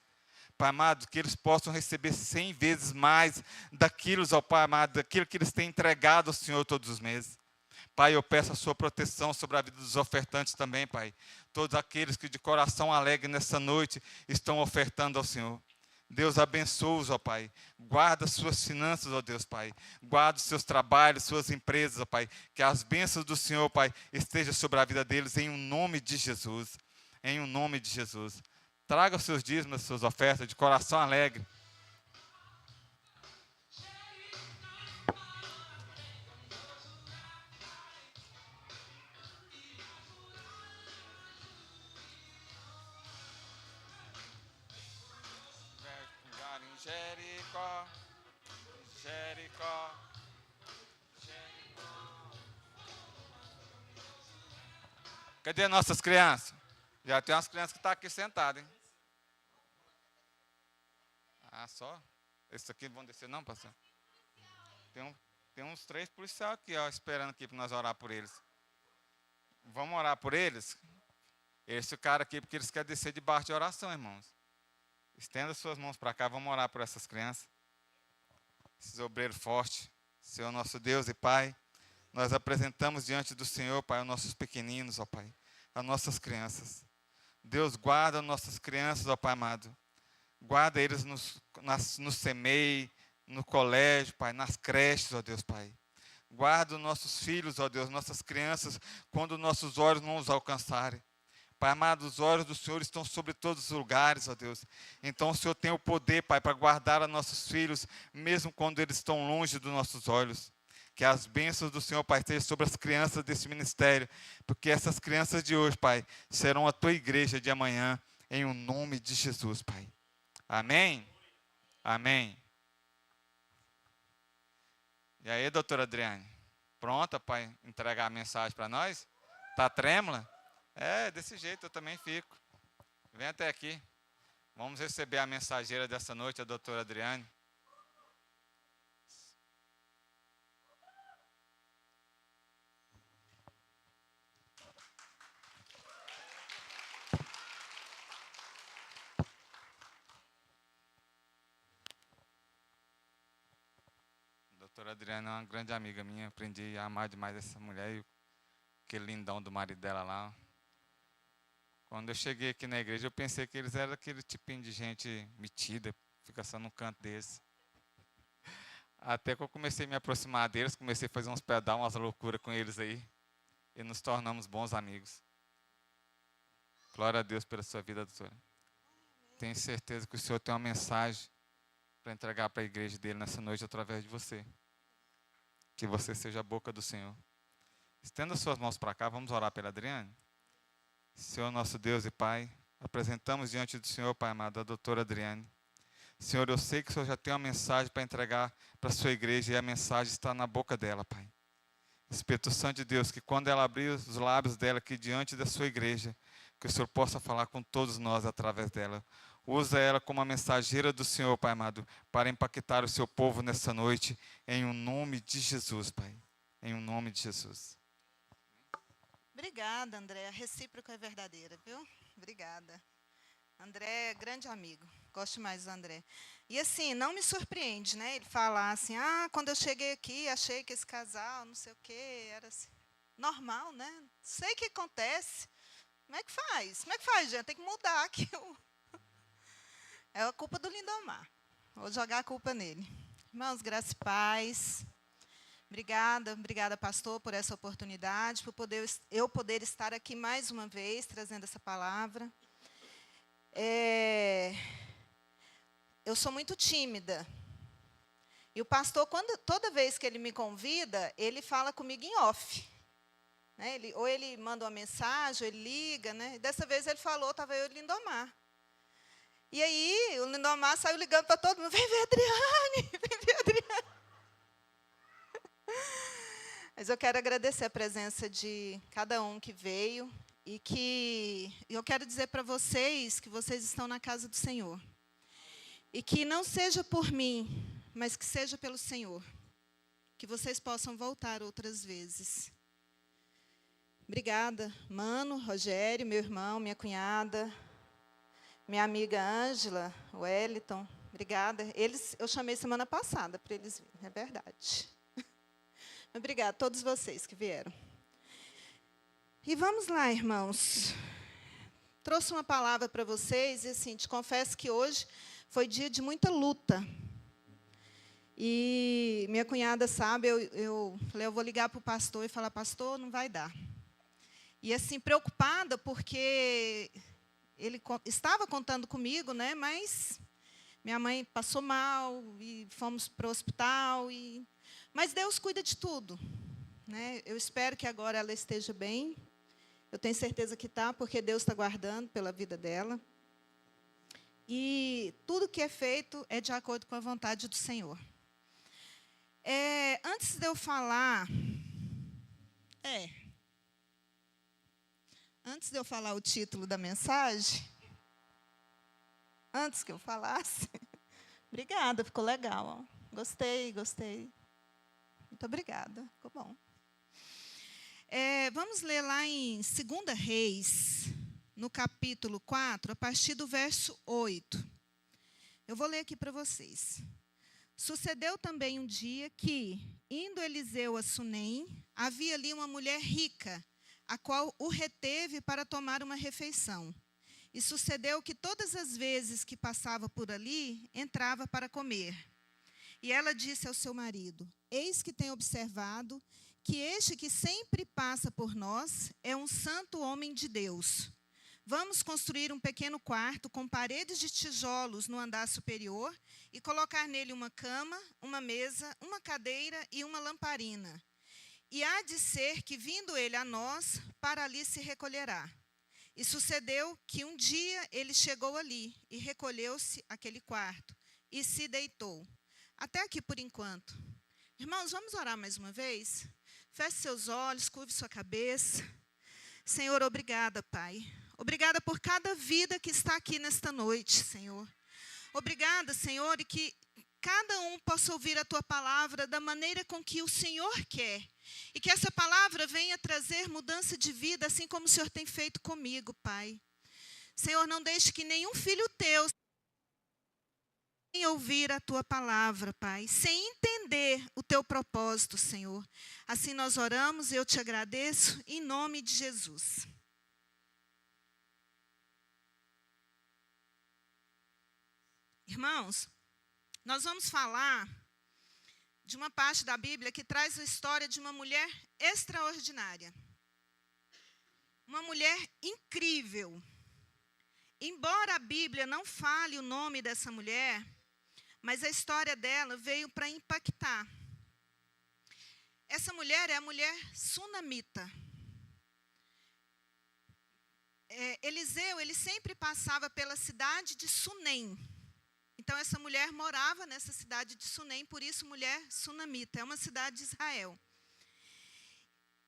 Pai amado, que eles possam receber 100 vezes mais daquilo, ó Pai amado, daquilo que eles têm entregado ao Senhor todos os meses. Pai, eu peço a sua proteção sobre a vida dos ofertantes também, Pai. Todos aqueles que de coração alegre nessa noite estão ofertando ao Senhor. Deus abençoe-os, ó Pai. Guarda suas finanças, ó Deus, Pai. Guarda os seus trabalhos, suas empresas, ó Pai. Que as bênçãos do Senhor, Pai, estejam sobre a vida deles em nome de Jesus. Em nome de Jesus. Traga os seus dízimos, as suas ofertas de coração alegre. Jericó, Jericó, Jericó. Cadê nossas crianças? Já tem umas crianças que estão aqui sentadas, hein? Ah, só? Esses aqui vão descer não, pastor? Tem uns 3 policiais aqui, ó, esperando aqui para nós orar por eles. Vamos orar por eles? Esse cara aqui, porque eles querem descer debaixo de oração, irmãos. Estenda suas mãos para cá, vamos orar por essas crianças. Esses obreiros fortes. Senhor nosso Deus e Pai, nós apresentamos diante do Senhor, Pai, os nossos pequeninos, ó Pai, as nossas crianças. Deus, guarda nossas crianças, ó Pai amado. Guarda eles no CEMEI, no colégio, Pai, nas creches, ó Deus, Pai. Guarda os nossos filhos, ó Deus, nossas crianças, quando nossos olhos não os alcançarem. Pai amado, os olhos do Senhor estão sobre todos os lugares, ó Deus. Então o Senhor tem o poder, Pai, para guardar os nossos filhos, mesmo quando eles estão longe dos nossos olhos. Que as bênçãos do Senhor, Pai, estejam sobre as crianças desse ministério, porque essas crianças de hoje, Pai, serão a tua igreja de amanhã, em o nome de Jesus, Pai. Amém? Amém. E aí, doutora Adriane? Pronta para entregar a mensagem para nós? Está trêmula? É, desse jeito eu também fico. Vem até aqui. Vamos receber a mensageira dessa noite, a doutora Adriane. Adriana é uma grande amiga minha. Aprendi a amar demais essa mulher e aquele lindão do marido dela lá. Quando eu cheguei aqui na igreja, eu pensei que eles eram aquele tipinho de gente metida, fica só num canto desse. Até que eu comecei a me aproximar deles, comecei a fazer uns pedal, umas loucuras com eles aí. E nos tornamos bons amigos. Glória a Deus pela sua vida, doutora. Tenho certeza que o Senhor tem uma mensagem para entregar para a igreja dele nessa noite através de você. Que você seja a boca do Senhor. Estenda suas mãos para cá, vamos orar pela Adriane. Senhor nosso Deus e Pai, apresentamos diante do Senhor, Pai amado, a doutora Adriane. Senhor, eu sei que o Senhor já tem uma mensagem para entregar para a sua igreja e a mensagem está na boca dela, Pai. Espírito Santo de Deus, que quando ela abrir os lábios dela aqui diante da sua igreja, que o Senhor possa falar com todos nós através dela. Usa ela como a mensageira do Senhor, Pai amado, para impactar o seu povo nessa noite, em um nome de Jesus, Pai. Em um nome de Jesus. Obrigada, André. A recíproca é verdadeira, viu? Obrigada. André é grande amigo. Gosto mais do André. E assim, não me surpreende, né? Ele falar assim, quando eu cheguei aqui, achei que esse casal, não sei o quê, era assim, normal, né? Sei o que acontece. Como é que faz? Como é que faz, gente? Tem que mudar aqui. É a culpa do Lindomar. Vou jogar a culpa nele. Irmãos, graça e paz. Obrigada, pastor, por essa oportunidade, por eu poder estar aqui mais uma vez, trazendo essa palavra. Eu sou muito tímida. E o pastor, toda vez que ele me convida, ele fala comigo em off. Né? Ou ele manda uma mensagem, ou ele liga. Né? E dessa vez ele falou, estava eu e o Lindomar. E aí, o Lindomar saiu ligando para todo mundo, vem ver a Adriane, vem ver a Adriane. Mas eu quero agradecer a presença de cada um que veio e que eu quero dizer para vocês que vocês estão na casa do Senhor. E que não seja por mim, mas que seja pelo Senhor. Que vocês possam voltar outras vezes. Obrigada, Mano, Rogério, meu irmão, minha cunhada, minha amiga Ângela, Wellington. Obrigada. Eu chamei semana passada para eles virem, é verdade. Obrigada a todos vocês que vieram. E vamos lá, irmãos. Trouxe uma palavra para vocês e, assim, te confesso que hoje foi dia de muita luta. E minha cunhada sabe, eu falei, eu vou ligar para o pastor e falar, pastor, não vai dar. E, assim, preocupada porque ele estava contando comigo, né, mas minha mãe passou mal e fomos para o hospital. Mas Deus cuida de tudo. Né? Eu espero que agora ela esteja bem. Eu tenho certeza que está, porque Deus está guardando pela vida dela. E tudo que é feito é de acordo com a vontade do Senhor. Antes de eu falar... Antes de eu falar o título da mensagem... Antes que eu falasse... Obrigada, ficou legal. Ó. Gostei. Muito obrigada, ficou bom. Vamos ler lá em 2 Reis, no capítulo 4, a partir do verso 8. Eu vou ler aqui para vocês. Sucedeu também um dia que, indo Eliseu a Sunem, havia ali uma mulher rica, a qual o reteve para tomar uma refeição. E sucedeu que todas as vezes que passava por ali, entrava para comer. E ela disse ao seu marido, eis que tenho observado que este que sempre passa por nós é um santo homem de Deus. Vamos construir um pequeno quarto com paredes de tijolos no andar superior e colocar nele uma cama, uma mesa, uma cadeira e uma lamparina. E há de ser que, vindo ele a nós, para ali se recolherá. E sucedeu que um dia ele chegou ali e recolheu-se àquele quarto e se deitou. Até aqui por enquanto. Irmãos, vamos orar mais uma vez? Feche seus olhos, curve sua cabeça. Senhor, obrigada, Pai. Obrigada por cada vida que está aqui nesta noite, Senhor. Obrigada, Senhor, e que cada um possa ouvir a Tua palavra da maneira com que o Senhor quer. E que essa palavra venha trazer mudança de vida, assim como o Senhor tem feito comigo, Pai. Senhor, não deixe que nenhum filho Teu venha ouvir a Tua palavra, Pai, sem entender o Teu propósito, Senhor. Assim nós oramos e eu te agradeço, em nome de Jesus. Irmãos, nós vamos falar de uma parte da Bíblia que traz a história de uma mulher extraordinária. Uma mulher incrível. Embora a Bíblia não fale o nome dessa mulher, mas a história dela veio para impactar. Essa mulher é a mulher sunamita. Eliseu, ele sempre passava pela cidade de Sunem. Então, essa mulher morava nessa cidade de Sunem, por isso, mulher sunamita. É uma cidade de Israel.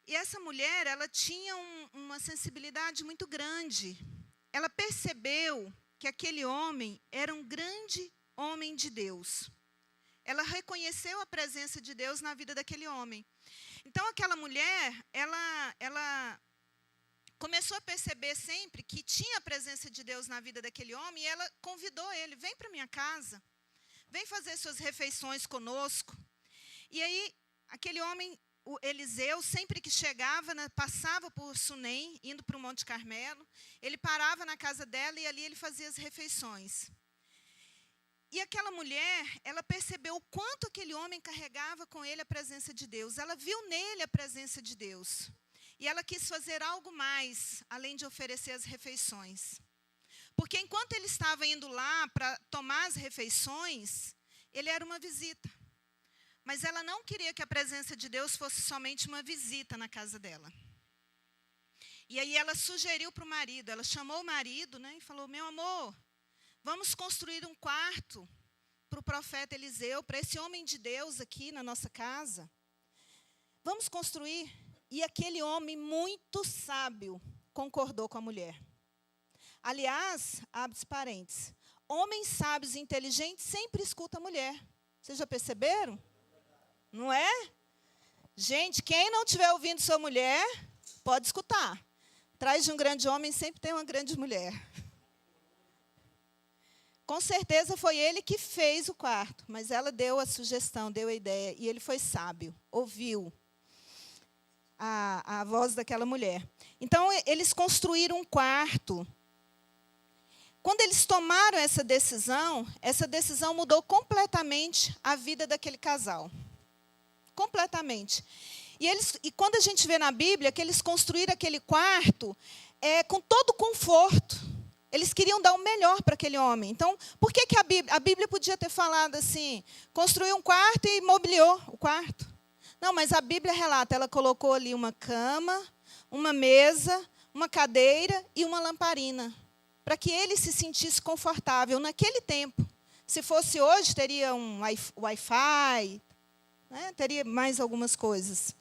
E essa mulher, ela tinha uma sensibilidade muito grande. Ela percebeu que aquele homem era um grande homem de Deus. Ela reconheceu a presença de Deus na vida daquele homem. Então, aquela mulher, ela começou a perceber sempre que tinha a presença de Deus na vida daquele homem, e ela convidou ele, vem para minha casa, vem fazer suas refeições conosco. E aí, aquele homem, o Eliseu, sempre que chegava, passava por Sunem, indo para o Monte Carmelo, ele parava na casa dela e ali ele fazia as refeições. E aquela mulher, ela percebeu o quanto aquele homem carregava com ele a presença de Deus. Ela viu nele a presença de Deus. E ela quis fazer algo mais, além de oferecer as refeições. Porque enquanto ele estava indo lá para tomar as refeições, ele era uma visita. Mas ela não queria que a presença de Deus fosse somente uma visita na casa dela. E aí ela sugeriu para o marido, ela chamou o marido, né, e falou, meu amor, vamos construir um quarto para o profeta Eliseu, para esse homem de Deus aqui na nossa casa. Vamos construir. E aquele homem muito sábio concordou com a mulher. Aliás, abre parênteses, homens sábios e inteligentes sempre escutam a mulher. Vocês já perceberam? Não é? Gente, quem não estiver ouvindo sua mulher, pode escutar. Atrás de um grande homem sempre tem uma grande mulher. Com certeza foi ele que fez o quarto, mas ela deu a sugestão, deu a ideia, e ele foi sábio, ouviu a voz daquela mulher. Então, eles construíram um quarto. Quando eles tomaram essa decisão mudou completamente a vida daquele casal. Completamente. E quando a gente vê na Bíblia que eles construíram aquele quarto com todo o conforto. Eles queriam dar o melhor para aquele homem. Então, por que a Bíblia podia ter falado assim, construiu um quarto e mobiliou o quarto? Não, mas a Bíblia relata, ela colocou ali uma cama, uma mesa, uma cadeira e uma lamparina, para que ele se sentisse confortável naquele tempo. Se fosse hoje, teria um Wi-Fi, né? Teria mais algumas coisas.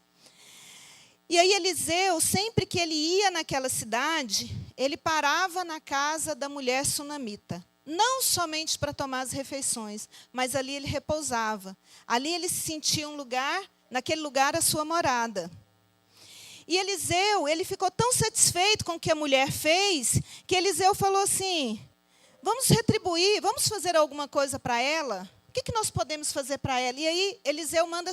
E aí Eliseu, sempre que ele ia naquela cidade, ele parava na casa da mulher sunamita. Não somente para tomar as refeições, mas ali ele repousava. Ali ele se sentia um lugar, naquele lugar a sua morada. E Eliseu, ele ficou tão satisfeito com o que a mulher fez, que Eliseu falou assim, vamos retribuir, vamos fazer alguma coisa para ela? O que nós podemos fazer para ela? E aí Eliseu manda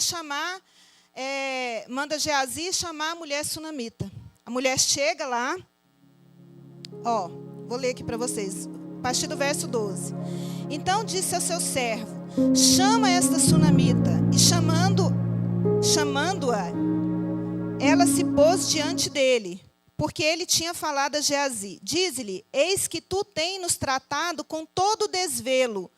Geazi chamar a mulher sunamita. A mulher chega lá, vou ler aqui para vocês, a partir do verso 12. Então disse ao seu servo, chama esta sunamita, e chamando-a, ela se pôs diante dele, porque ele tinha falado a Geazi. Diz-lhe, eis que tu tens nos tratado com todo desvelo,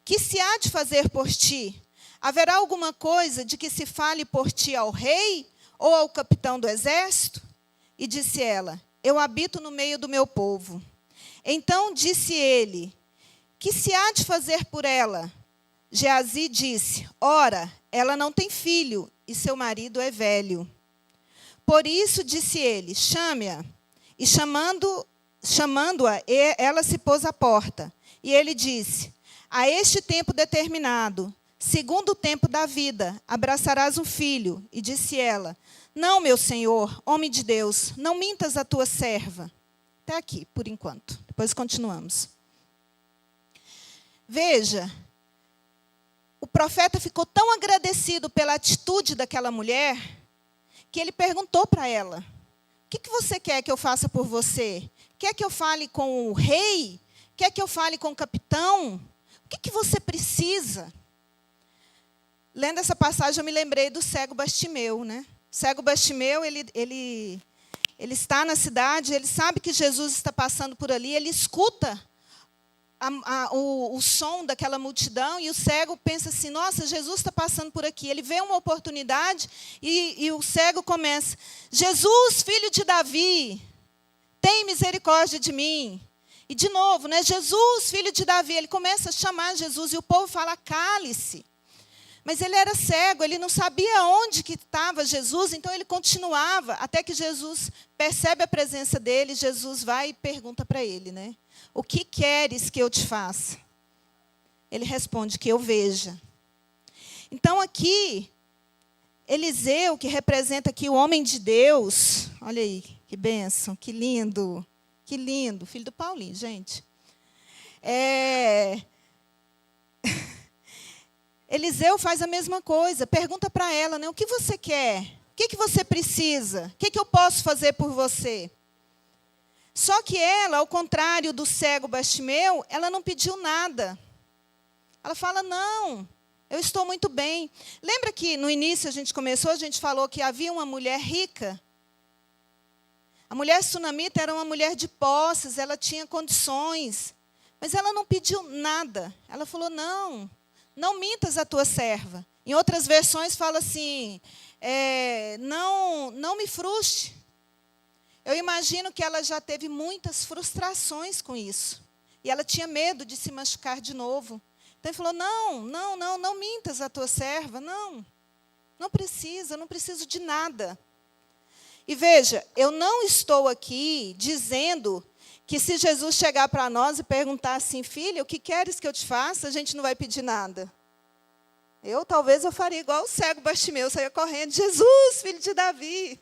que se há de fazer por ti? Haverá alguma coisa de que se fale por ti ao rei ou ao capitão do exército? E disse ela, eu habito no meio do meu povo. Então disse ele, que se há de fazer por ela? Geazi disse, ora, ela não tem filho e seu marido é velho. Por isso disse ele, chame-a. E chamando-a, ela se pôs à porta. E ele disse, a este tempo determinado, segundo o tempo da vida, abraçarás um filho. E disse ela, não, meu senhor, homem de Deus, não mintas a tua serva. Até aqui, por enquanto. Depois continuamos. Veja, profeta ficou tão agradecido pela atitude daquela mulher, que ele perguntou para ela: o que você quer que eu faça por você? Quer que eu fale com o rei? Quer que eu fale com o capitão? O que você precisa? Lendo essa passagem, eu me lembrei do cego Bartimeu, né? O cego Bartimeu, ele está na cidade, ele sabe que Jesus está passando por ali, ele escuta o som daquela multidão, e o cego pensa assim: nossa, Jesus está passando por aqui. Ele vê uma oportunidade e o cego começa: Jesus, filho de Davi, tem misericórdia de mim. E de novo, né? Jesus, filho de Davi. Ele começa a chamar Jesus e o povo fala: cale-se. Mas ele era cego, ele não sabia onde que estava Jesus, então ele continuava, até que Jesus percebe a presença dele. Jesus vai e pergunta para ele, né? O que queres que eu te faça? Ele responde: que eu veja. Então aqui, Eliseu, que representa aqui o homem de Deus, olha aí, que bênção, que lindo, filho do Paulinho, gente. Eliseu faz a mesma coisa, pergunta para ela, né, o que você quer? O que você precisa? O que eu posso fazer por você? Só que ela, ao contrário do cego Bartimeu, ela não pediu nada. Ela fala: não, eu estou muito bem. Lembra que no início a gente falou que havia uma mulher rica? A mulher sunamita era uma mulher de posses, ela tinha condições, mas ela não pediu nada. Ela falou: não mintas a tua serva. Em outras versões fala assim: não me frustre. Eu imagino que ela já teve muitas frustrações com isso. E ela tinha medo de se machucar de novo. Então ele falou: não mintas a tua serva, não preciso de nada. E veja, eu não estou aqui dizendo que se Jesus chegar para nós e perguntar assim: filha, o que queres que eu te faça? A gente não vai pedir nada. Talvez eu faria igual o cego Bartimeu, saia correndo: Jesus, filho de Davi.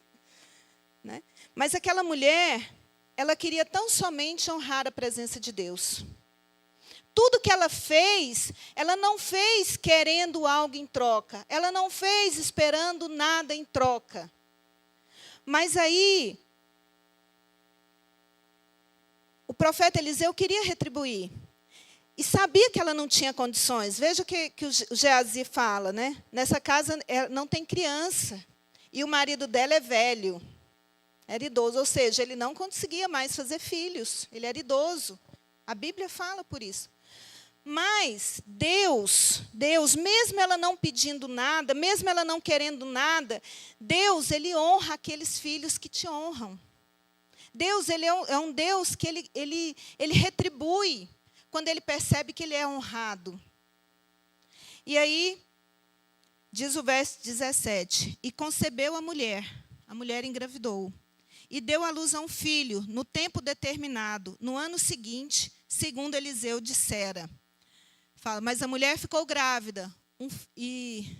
Né? Mas aquela mulher, ela queria tão somente honrar a presença de Deus. Tudo que ela fez, ela não fez querendo algo em troca. Ela não fez esperando nada em troca. Mas aí, o profeta Eliseu queria retribuir. E sabia que ela não tinha condições. Veja o que o Geazi fala, né? Nessa casa não tem criança. E o marido dela é velho. Era idoso, ou seja, ele não conseguia mais fazer filhos. Ele era idoso. A Bíblia fala por isso. Mas Deus, mesmo ela não pedindo nada, mesmo ela não querendo nada, Deus, Ele honra aqueles filhos que te honram. Deus, Ele é um Deus que ele retribui quando Ele percebe que Ele é honrado. E aí, diz o verso 17, e concebeu a mulher engravidou, e deu à luz a um filho, no tempo determinado, no ano seguinte, segundo Eliseu dissera. Fala, mas a mulher ficou grávida, e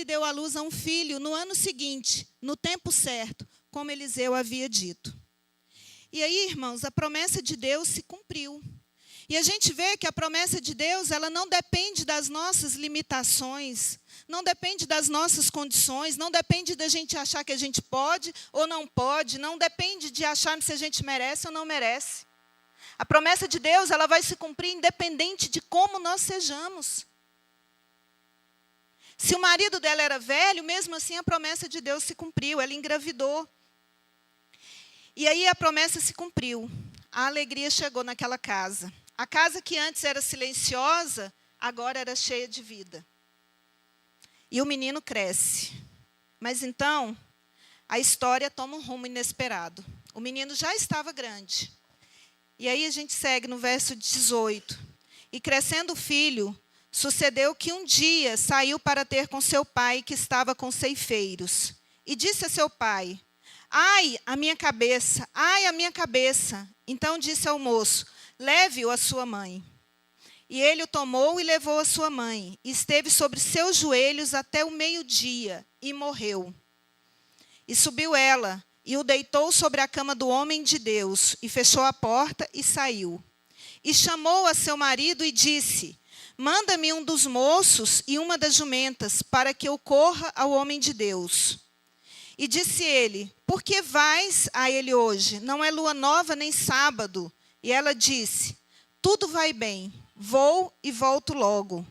deu à luz a um filho no ano seguinte, no tempo certo, como Eliseu havia dito. E aí, irmãos, a promessa de Deus se cumpriu. E a gente vê que a promessa de Deus, ela não depende das nossas limitações, não depende das nossas condições, não depende da gente achar que a gente pode ou não pode, não depende de achar se a gente merece ou não merece. A promessa de Deus, ela vai se cumprir independente de como nós sejamos. Se o marido dela era velho, mesmo assim a promessa de Deus se cumpriu, ela engravidou. E aí a promessa se cumpriu, a alegria chegou naquela casa. A casa que antes era silenciosa, agora era cheia de vida. E o menino cresce. Mas então, a história toma um rumo inesperado. O menino já estava grande. E aí a gente segue no verso 18. E crescendo o filho, sucedeu que um dia saiu para ter com seu pai, que estava com ceifeiros. E disse a seu pai: ai, a minha cabeça, ai, a minha cabeça. Então disse ao moço: leve-o à sua mãe. E ele o tomou e levou à sua mãe. E esteve sobre seus joelhos até o meio-dia, e morreu. E subiu ela, e o deitou sobre a cama do homem de Deus, e fechou a porta, e saiu. E chamou a seu marido e disse: manda-me um dos moços e uma das jumentas, para que eu corra ao homem de Deus. E disse ele: por que vais a ele hoje? Não é lua nova nem sábado. E ela disse: tudo vai bem, vou e volto logo.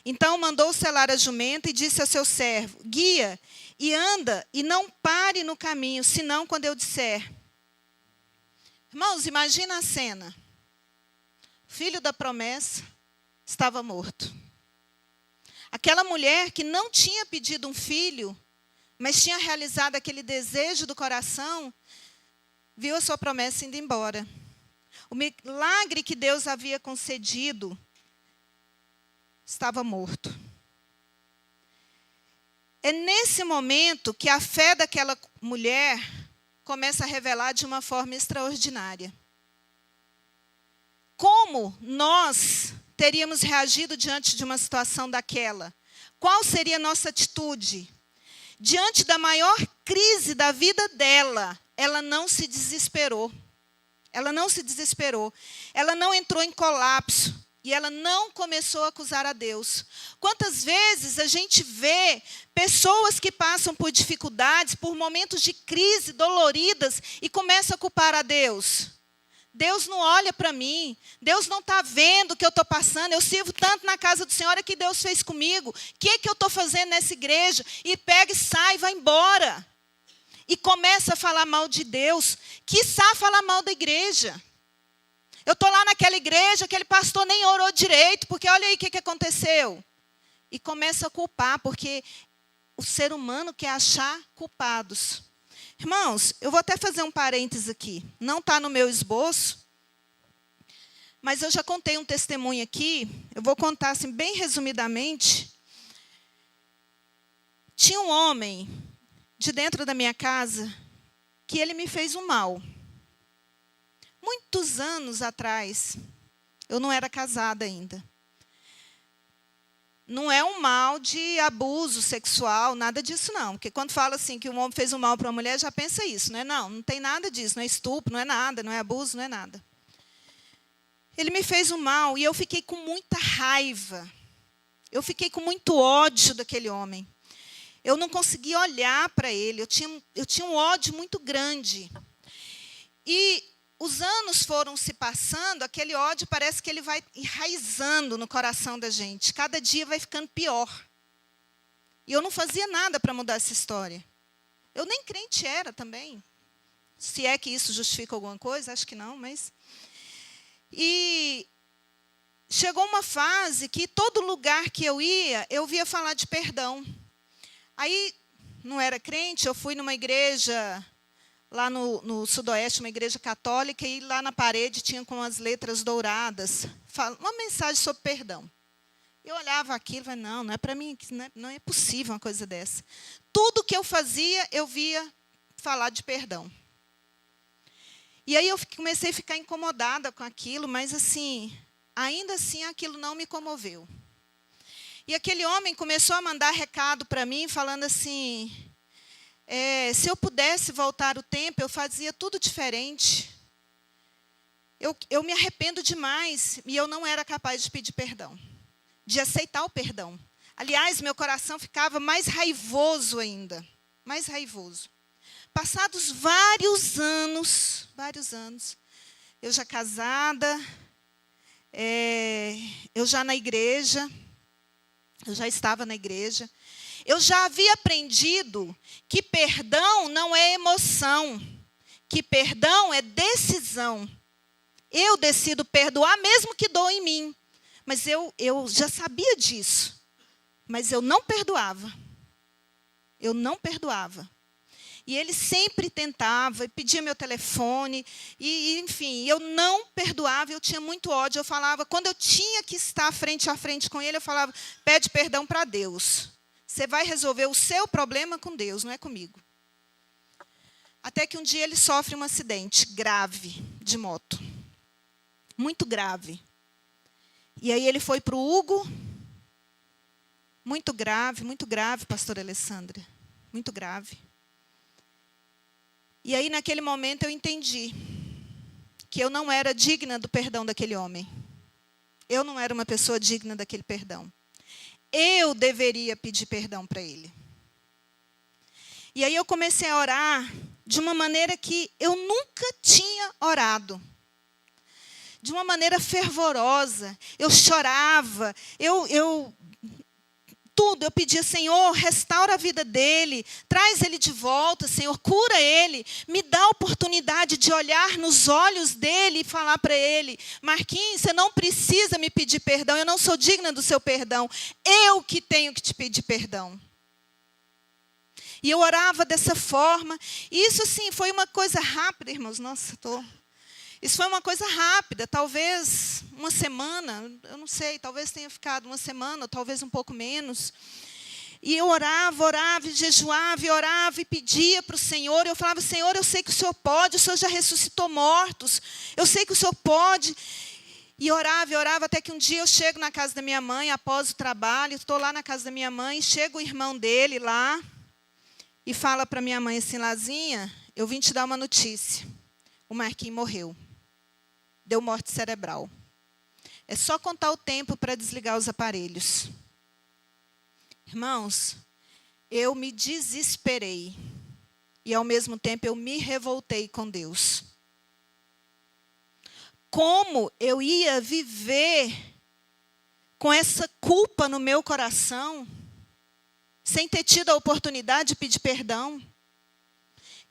Então mandou selar a jumenta e disse a seu servo: guia e anda e não pare no caminho, senão quando eu disser. Irmãos, imagina a cena. O filho da promessa estava morto. Aquela mulher que não tinha pedido um filho, mas tinha realizado aquele desejo do coração, viu a sua promessa indo embora. O milagre que Deus havia concedido estava morto. É nesse momento que a fé daquela mulher começa a revelar de uma forma extraordinária. Como nós teríamos reagido diante de uma situação daquela? Qual seria a nossa atitude? Diante da maior crise da vida dela, ela não se desesperou. Ela não se desesperou. Ela não entrou em colapso. E ela não começou a acusar a Deus. Quantas vezes a gente vê pessoas que passam por dificuldades, por momentos de crise doloridas, e começam a culpar a Deus? Deus não olha para mim, Deus não está vendo o que eu estou passando, eu sirvo tanto na casa do Senhor, olha o que Deus fez comigo, o que eu estou fazendo nessa igreja? E pega e sai, vai embora. E começa a falar mal de Deus, quiçá falar mal da igreja. Eu estou lá naquela igreja, aquele pastor nem orou direito, porque olha aí o que aconteceu. E começa a culpar, porque o ser humano quer achar culpados. Irmãos, eu vou até fazer um parênteses aqui. Não está no meu esboço, mas eu já contei um testemunho aqui. Eu vou contar assim, bem resumidamente. Tinha um homem de dentro da minha casa que ele me fez um mal. Muitos anos atrás, eu não era casada ainda. Não é um mal de abuso sexual, nada disso não. Porque quando fala assim que um homem fez um mal para uma mulher, já pensa isso, não é? Não tem nada disso, não é estupro, não é nada, não é abuso, não é nada. Ele me fez um mal e eu fiquei com muita raiva. Eu fiquei com muito ódio daquele homem. Eu não conseguia olhar para ele, eu tinha um ódio muito grande. E os anos foram se passando, aquele ódio parece que ele vai enraizando no coração da gente. Cada dia vai ficando pior. E eu não fazia nada para mudar essa história. Eu nem crente era também. Se é que isso justifica alguma coisa, acho que não, mas... E chegou uma fase que todo lugar que eu ia, eu via falar de perdão. Aí, não era crente, eu fui numa igreja... lá no Sudoeste, uma igreja católica, e lá na parede tinha com as letras douradas, uma mensagem sobre perdão. Eu olhava aquilo e falei, não é para mim, não é possível uma coisa dessa. Tudo que eu fazia, eu via falar de perdão. E aí eu comecei a ficar incomodada com aquilo, mas assim, ainda assim aquilo não me comoveu. E aquele homem começou a mandar recado para mim, falando assim... se eu pudesse voltar o tempo, eu fazia tudo diferente. Eu me arrependo demais e eu não era capaz de pedir perdão, de aceitar o perdão. Aliás, meu coração ficava mais raivoso ainda, mais raivoso. Passados vários anos, eu já casada, eu já na igreja, eu já estava na igreja. Eu já havia aprendido que perdão não é emoção, que perdão é decisão. Eu decido perdoar mesmo que doa em mim. Mas eu já sabia disso. Mas eu não perdoava. Eu não perdoava. E ele sempre tentava, pedia meu telefone, e enfim, eu não perdoava, eu tinha muito ódio. Eu falava, quando eu tinha que estar frente a frente com ele, eu falava, pede perdão para Deus. Você vai resolver o seu problema com Deus, não é comigo. Até que um dia ele sofre um acidente grave de moto. Muito grave. E aí ele foi para o Hugo. Muito grave, pastora Alessandra. Muito grave. E aí naquele momento eu entendi que eu não era digna do perdão daquele homem. Eu não era uma pessoa digna daquele perdão. Eu deveria pedir perdão para ele. E aí eu comecei a orar de uma maneira que eu nunca tinha orado. De uma maneira fervorosa. Eu chorava, tudo, eu pedia, Senhor, restaura a vida dele, traz ele de volta, Senhor, cura ele, me dá a oportunidade de olhar nos olhos dele e falar para ele, Marquinhos, você não precisa me pedir perdão, eu não sou digna do seu perdão, eu que tenho que te pedir perdão. E eu orava dessa forma, e isso, assim, foi uma coisa rápida, irmãos, nossa, Isso foi uma coisa rápida, talvez uma semana, eu não sei, talvez tenha ficado uma semana, ou talvez um pouco menos. E eu orava, e jejuava, e orava, e pedia para o Senhor. Eu falava, Senhor, eu sei que o Senhor pode, o Senhor já ressuscitou mortos, eu sei que o Senhor pode. E orava, até que um dia eu chego na casa da minha mãe, após o trabalho, estou lá na casa da minha mãe, chega o irmão dele lá, e fala para minha mãe assim, Lazinha, eu vim te dar uma notícia, o Marquinhos morreu. Deu morte cerebral. É só contar o tempo para desligar os aparelhos. Irmãos, eu me desesperei. E, ao mesmo tempo, eu me revoltei com Deus. Como eu ia viver com essa culpa no meu coração, sem ter tido a oportunidade de pedir perdão?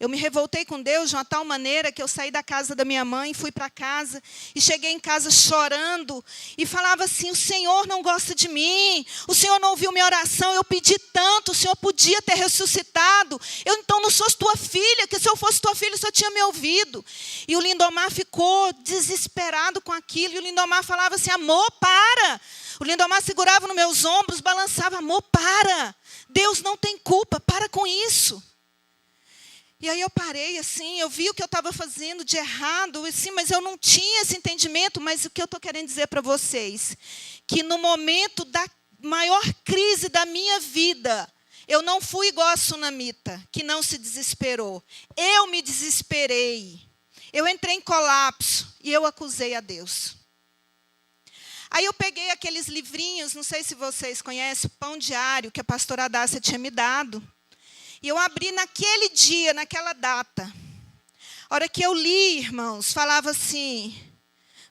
Eu me revoltei com Deus de uma tal maneira que eu saí da casa da minha mãe, fui para casa e cheguei em casa chorando e falava assim, o Senhor não gosta de mim, o Senhor não ouviu minha oração, eu pedi tanto, o Senhor podia ter ressuscitado, eu então não sou tua filha, que se eu fosse tua filha, o Senhor tinha me ouvido. E o Lindomar ficou desesperado com aquilo, e o Lindomar falava assim, amor, para. O Lindomar segurava nos meus ombros, balançava, amor, para. Deus não tem culpa, para com isso. E aí eu parei assim, eu vi o que eu estava fazendo de errado, assim, mas eu não tinha esse entendimento. Mas o que eu estou querendo dizer para vocês, que no momento da maior crise da minha vida, eu não fui igual a sunamita, que não se desesperou. Eu me desesperei, eu entrei em colapso e eu acusei a Deus. Aí eu peguei aqueles livrinhos, não sei se vocês conhecem, o Pão Diário, que a pastora Adácia tinha me dado. E eu abri naquele dia, naquela data. A hora que eu li, irmãos, falava assim,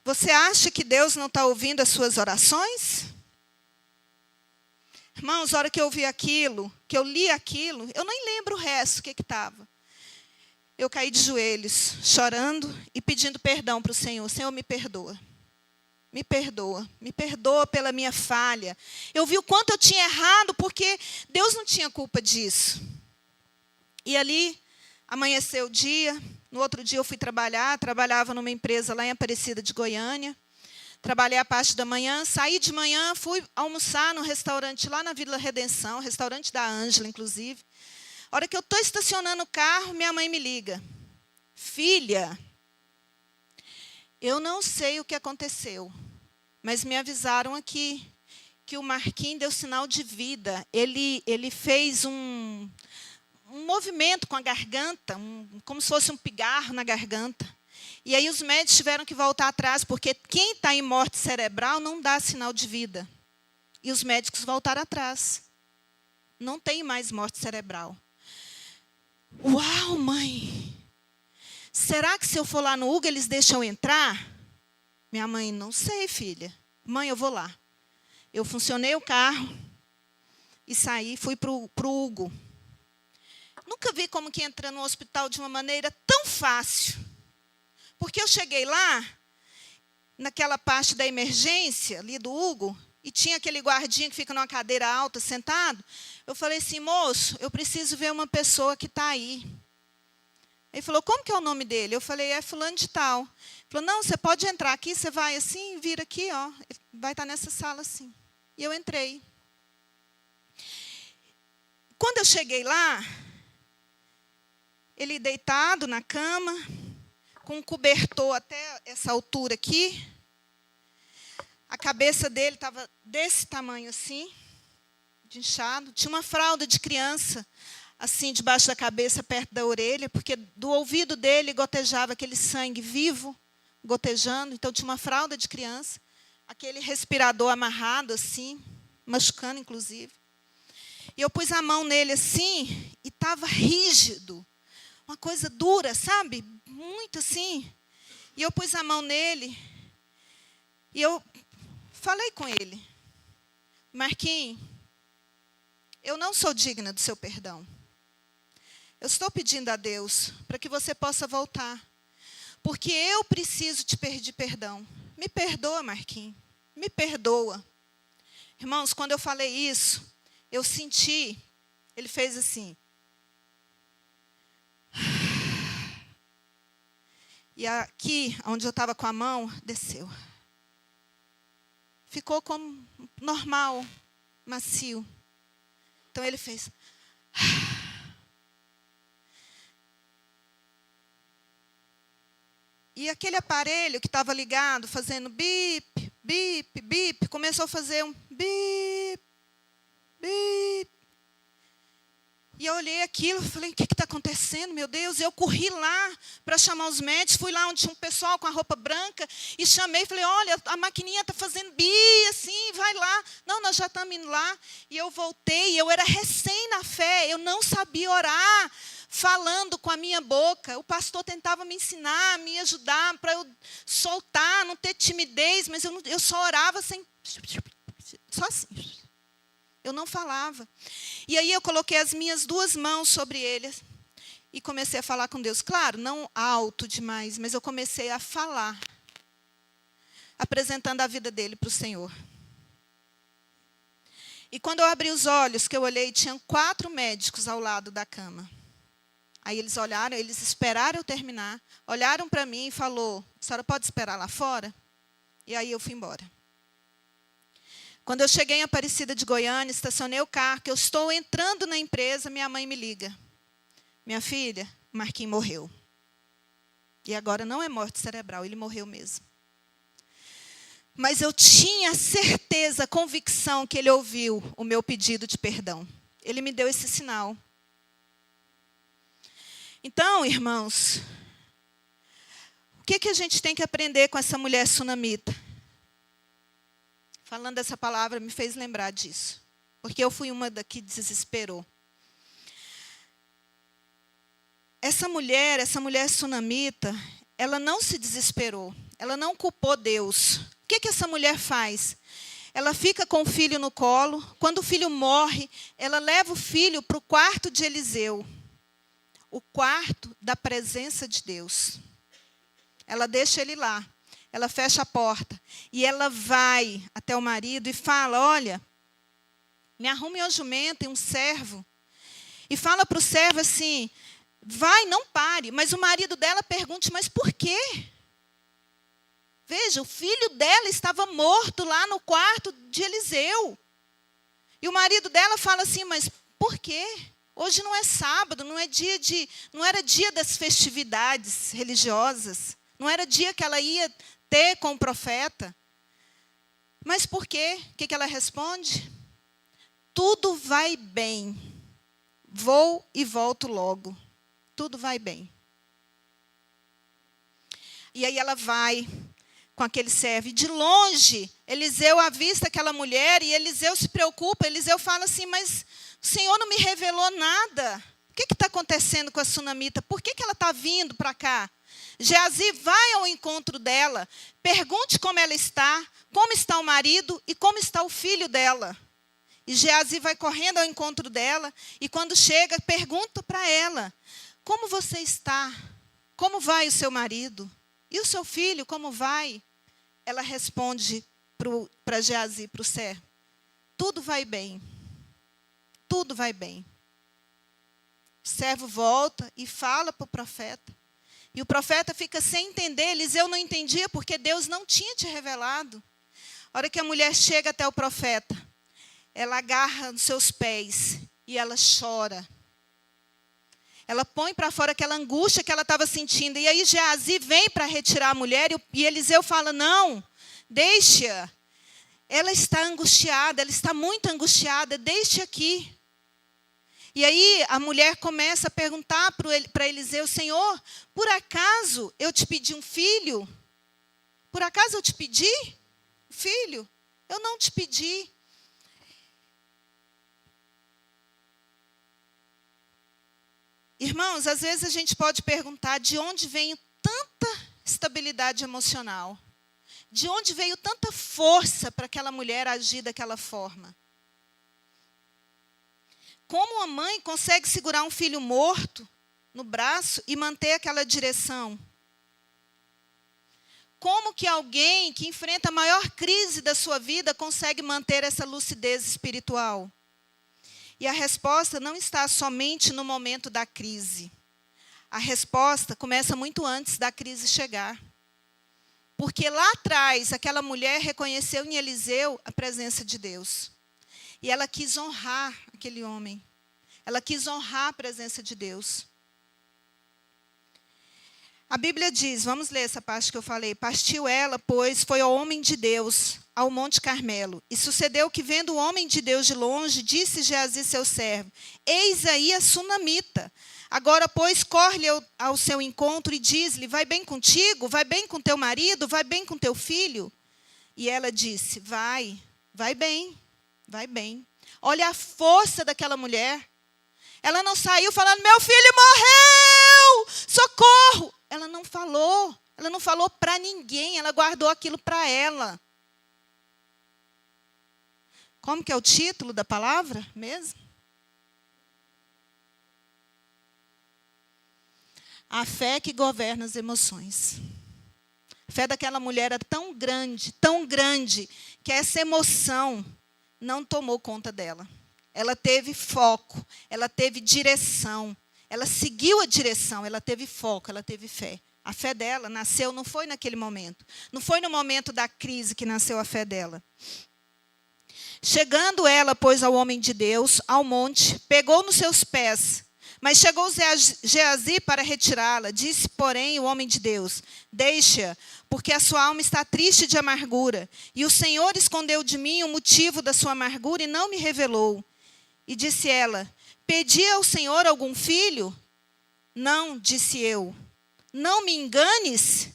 você acha que Deus não está ouvindo as suas orações? Irmãos, a hora que eu vi aquilo, que eu li aquilo, eu nem lembro o resto, o que estava. Eu caí de joelhos, chorando e pedindo perdão para o Senhor. Senhor, me perdoa. Me perdoa pela minha falha. Eu vi o quanto eu tinha errado, porque Deus não tinha culpa disso. E ali, amanheceu o dia, no outro dia eu fui trabalhar, trabalhava numa empresa lá em Aparecida de Goiânia, trabalhei a parte da manhã, saí de manhã, fui almoçar num restaurante lá na Vila Redenção, restaurante da Ângela, inclusive. A hora que eu estou estacionando o carro, minha mãe me liga. Filha, eu não sei o que aconteceu, mas me avisaram aqui que o Marquinhos deu sinal de vida. Ele fez um movimento com a garganta, como se fosse um pigarro na garganta. E aí os médicos tiveram que voltar atrás, porque quem está em morte cerebral não dá sinal de vida. E os médicos voltaram atrás. Não tem mais morte cerebral. Uau, mãe! Será que se eu for lá no Hugo, eles deixam eu entrar? Minha mãe, não sei, filha. Mãe, eu vou lá. Eu funcionei o carro e saí, fui para o Hugo. Nunca vi como que entra no hospital de uma maneira tão fácil. Porque eu cheguei lá, naquela parte da emergência, ali do Hugo, e tinha aquele guardinha que fica numa cadeira alta, sentado. Eu falei assim, moço, eu preciso ver uma pessoa que está aí. Ele falou, como que é o nome dele? Eu falei, é fulano de tal. Ele falou, não, você pode entrar aqui, você vai assim, vira aqui, ó, vai estar nessa sala assim. E eu entrei. Quando eu cheguei lá, ele deitado na cama, com um cobertor até essa altura aqui. A cabeça dele estava desse tamanho assim, de inchado. Tinha uma fralda de criança, assim, debaixo da cabeça, perto da orelha, porque do ouvido dele gotejava aquele sangue vivo, gotejando. Então, tinha uma fralda de criança, aquele respirador amarrado assim, machucando, inclusive. E eu pus a mão nele assim, e estava rígido. Uma coisa dura, sabe? Muito assim. E eu pus a mão nele, e eu falei com ele: Marquinhos, eu não sou digna do seu perdão. Eu estou pedindo a Deus para que você possa voltar. Porque eu preciso te pedir perdão. Me perdoa, Marquinhos. Me perdoa. Irmãos, quando eu falei isso, eu senti, ele fez assim. E aqui, onde eu estava com a mão, desceu. Ficou como normal, macio. Então ele fez. E aquele aparelho que estava ligado, fazendo bip, bip, bip, começou a fazer um bip, bip. E eu olhei aquilo e falei: o que está acontecendo, meu Deus? E eu corri lá para chamar os médicos, fui lá onde tinha um pessoal com a roupa branca, e chamei, falei: olha, a maquininha está fazendo bi, assim, vai lá. Não, nós já estamos indo lá. E eu voltei, eu era recém na fé, eu não sabia orar, falando com a minha boca. O pastor tentava me ensinar, me ajudar, para eu soltar, não ter timidez, mas eu só orava sem... Só assim. Eu não falava. E aí eu coloquei as minhas 2 mãos sobre ele e comecei a falar com Deus. Claro, não alto demais, mas eu comecei a falar, apresentando a vida dele para o Senhor. E quando eu abri os olhos, que eu olhei, tinham 4 médicos ao lado da cama. Aí eles olharam, eles esperaram eu terminar, olharam para mim e falaram: a senhora pode esperar lá fora? E aí eu fui embora. Quando eu cheguei em Aparecida de Goiânia, estacionei o carro, que eu estou entrando na empresa, minha mãe me liga: minha filha, o Marquinhos morreu. E agora não é morte cerebral, ele morreu mesmo. Mas eu tinha certeza, convicção que ele ouviu o meu pedido de perdão. Ele me deu esse sinal. Então, irmãos, o que a gente tem que aprender com essa mulher sunamita? Falando essa palavra, me fez lembrar disso. Porque eu fui uma da que desesperou. Essa mulher sunamita, ela não se desesperou. Ela não culpou Deus. O que essa mulher faz? Ela fica com o filho no colo. Quando o filho morre, ela leva o filho para o quarto de Eliseu. O quarto da presença de Deus. Ela deixa ele lá. Ela fecha a porta. E ela vai até o marido e fala: olha, me arrume um jumento e um servo. E fala para o servo assim: vai, não pare. Mas o marido dela pergunta: mas por quê? Veja, o filho dela estava morto lá no quarto de Eliseu. E o marido dela fala assim: mas por quê? Hoje não é sábado, não era dia das festividades religiosas. Não era dia que ela ia ter com o profeta. Mas por quê? O que ela responde? Tudo vai bem. Vou e volto logo. Tudo vai bem. E aí ela vai com aquele servo. E de longe, Eliseu avista aquela mulher e Eliseu se preocupa. Eliseu fala assim: mas o Senhor não me revelou nada. O que está acontecendo com a sunamita? Por que ela está vindo para cá? Geazi vai ao encontro dela, pergunte como ela está, como está o marido e como está o filho dela. E Geazi vai correndo ao encontro dela e quando chega, pergunta para ela: como você está? Como vai o seu marido? E o seu filho, como vai? Ela responde para Geazi, para o servo: tudo vai bem. Tudo vai bem. O servo volta e fala para o profeta. E o profeta fica sem entender. Eliseu não entendia porque Deus não tinha te revelado. A hora que a mulher chega até o profeta, ela agarra nos seus pés e ela chora. Ela põe para fora aquela angústia que ela estava sentindo. E aí Geazi vem para retirar a mulher e Eliseu fala: não, deixa. Ela está angustiada, ela está muito angustiada, deixe aqui. E aí a mulher começa a perguntar para Eliseu: Senhor, por acaso eu te pedi um filho? Por acaso eu te pedi, filho? Eu não te pedi. Irmãos, às vezes a gente pode perguntar de onde vem tanta estabilidade emocional. De onde veio tanta força para aquela mulher agir daquela forma? Como uma mãe consegue segurar um filho morto no braço e manter aquela direção? Como que alguém que enfrenta a maior crise da sua vida consegue manter essa lucidez espiritual? E a resposta não está somente no momento da crise. A resposta começa muito antes da crise chegar. Porque lá atrás, aquela mulher reconheceu em Eliseu a presença de Deus. E ela quis honrar aquele homem. Ela quis honrar a presença de Deus. A Bíblia diz, vamos ler essa parte que eu falei. Partiu ela, pois, foi ao homem de Deus, ao Monte Carmelo. E sucedeu que, vendo o homem de Deus de longe, disse Geazi, seu servo, eis aí a sunamita. Agora, pois, corre-lhe ao seu encontro e diz-lhe, vai bem contigo? Vai bem com teu marido? Vai bem com teu filho? E ela disse, vai bem, vai bem. Olha a força daquela mulher. Ela não saiu falando, meu filho morreu, socorro. Ela não falou para ninguém, ela guardou aquilo para ela. Como que é o título da palavra mesmo? A fé que governa as emoções. A fé daquela mulher era tão grande, que essa emoção não tomou conta dela. Ela teve foco, ela teve direção, ela seguiu a direção, ela teve foco, ela teve fé. A fé dela nasceu, não foi naquele momento. Não foi no momento da crise que nasceu a fé dela. Chegando ela, pois, ao homem de Deus, ao monte, pegou nos seus pés. Mas chegou Geazi para retirá-la. Disse, porém, o homem de Deus, deixa, porque a sua alma está triste de amargura. E o Senhor escondeu de mim o motivo da sua amargura e não me revelou. E disse ela, pedi ao Senhor algum filho? Não, disse eu. Não me enganes.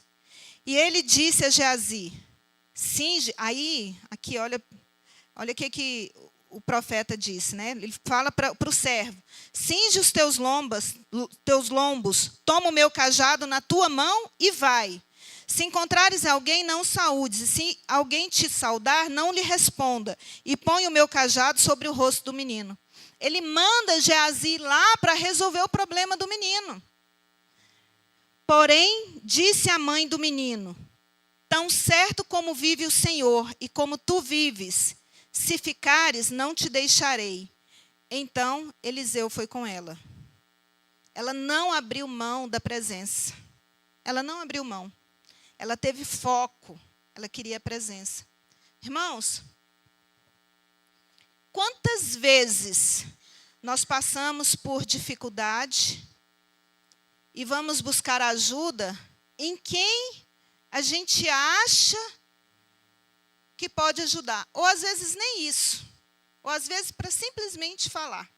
E ele disse a Geazi, cinge, aqui olha o que o profeta disse, né? Ele fala para o servo, cinge os teus lombos, toma o meu cajado na tua mão e vai. Se encontrares alguém, não saúdes. E se alguém te saudar, não lhe responda. E põe o meu cajado sobre o rosto do menino. Ele manda Geazi lá para resolver o problema do menino. Porém, disse a mãe do menino, tão certo como vive o Senhor e como tu vives, se ficares, não te deixarei. Então, Eliseu foi com ela. Ela não abriu mão da presença. Ela não abriu mão. Ela teve foco. Ela queria a presença. Irmãos, quantas vezes nós passamos por dificuldade e vamos buscar ajuda em quem a gente acha que pode ajudar. Ou às vezes nem isso. Ou às vezes para simplesmente falar.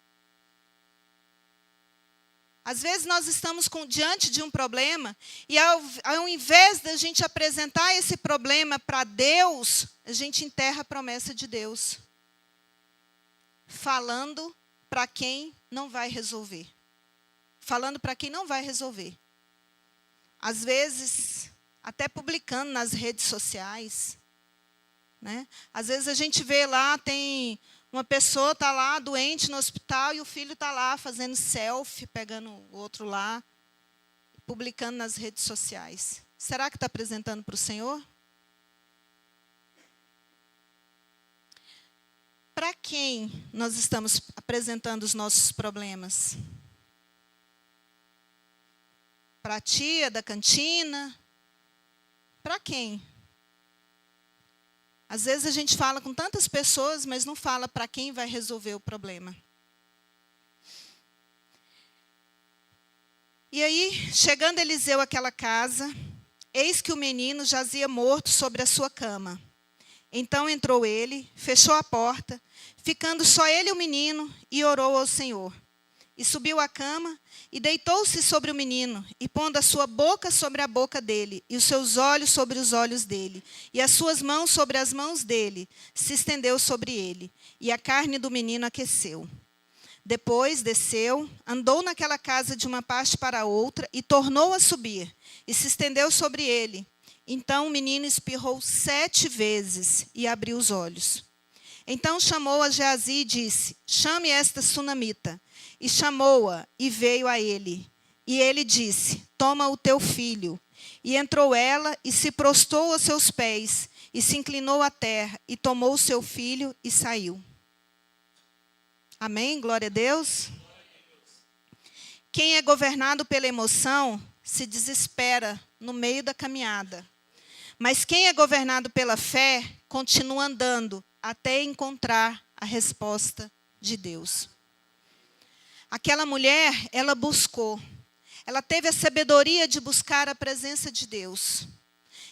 Às vezes nós estamos diante de um problema e ao invés da gente apresentar esse problema para Deus, a gente enterra a promessa de Deus. Falando para quem não vai resolver. Falando para quem não vai resolver. Às vezes, até publicando nas redes sociais. Né? Às vezes a gente vê lá, tem uma pessoa está lá doente no hospital e o filho está lá fazendo selfie, pegando o outro lá, publicando nas redes sociais. Será que está apresentando para o Senhor? Para quem nós estamos apresentando os nossos problemas? Para a tia da cantina? Para quem? Às vezes a gente fala com tantas pessoas, mas não fala para quem vai resolver o problema. E aí, chegando Eliseu àquela casa, eis que o menino jazia morto sobre a sua cama. Então entrou ele, fechou a porta, ficando só ele e o menino, e orou ao Senhor. E subiu à cama, e deitou-se sobre o menino, e pondo a sua boca sobre a boca dele, e os seus olhos sobre os olhos dele, e as suas mãos sobre as mãos dele, se estendeu sobre ele, e a carne do menino aqueceu. Depois desceu, andou naquela casa de uma parte para outra, e tornou a subir, e se estendeu sobre ele. Então o menino espirrou 7 vezes, e abriu os olhos. Então chamou a Geazi e disse: chame esta sunamita. E chamou-a, e veio a ele. E ele disse: toma o teu filho. E entrou ela, e se prostrou aos seus pés, e se inclinou à terra, e tomou o seu filho, e saiu. Amém? Glória a Deus. Quem é governado pela emoção, se desespera no meio da caminhada. Mas quem é governado pela fé, continua andando, até encontrar a resposta de Deus. Aquela mulher, ela buscou. Ela teve a sabedoria de buscar a presença de Deus.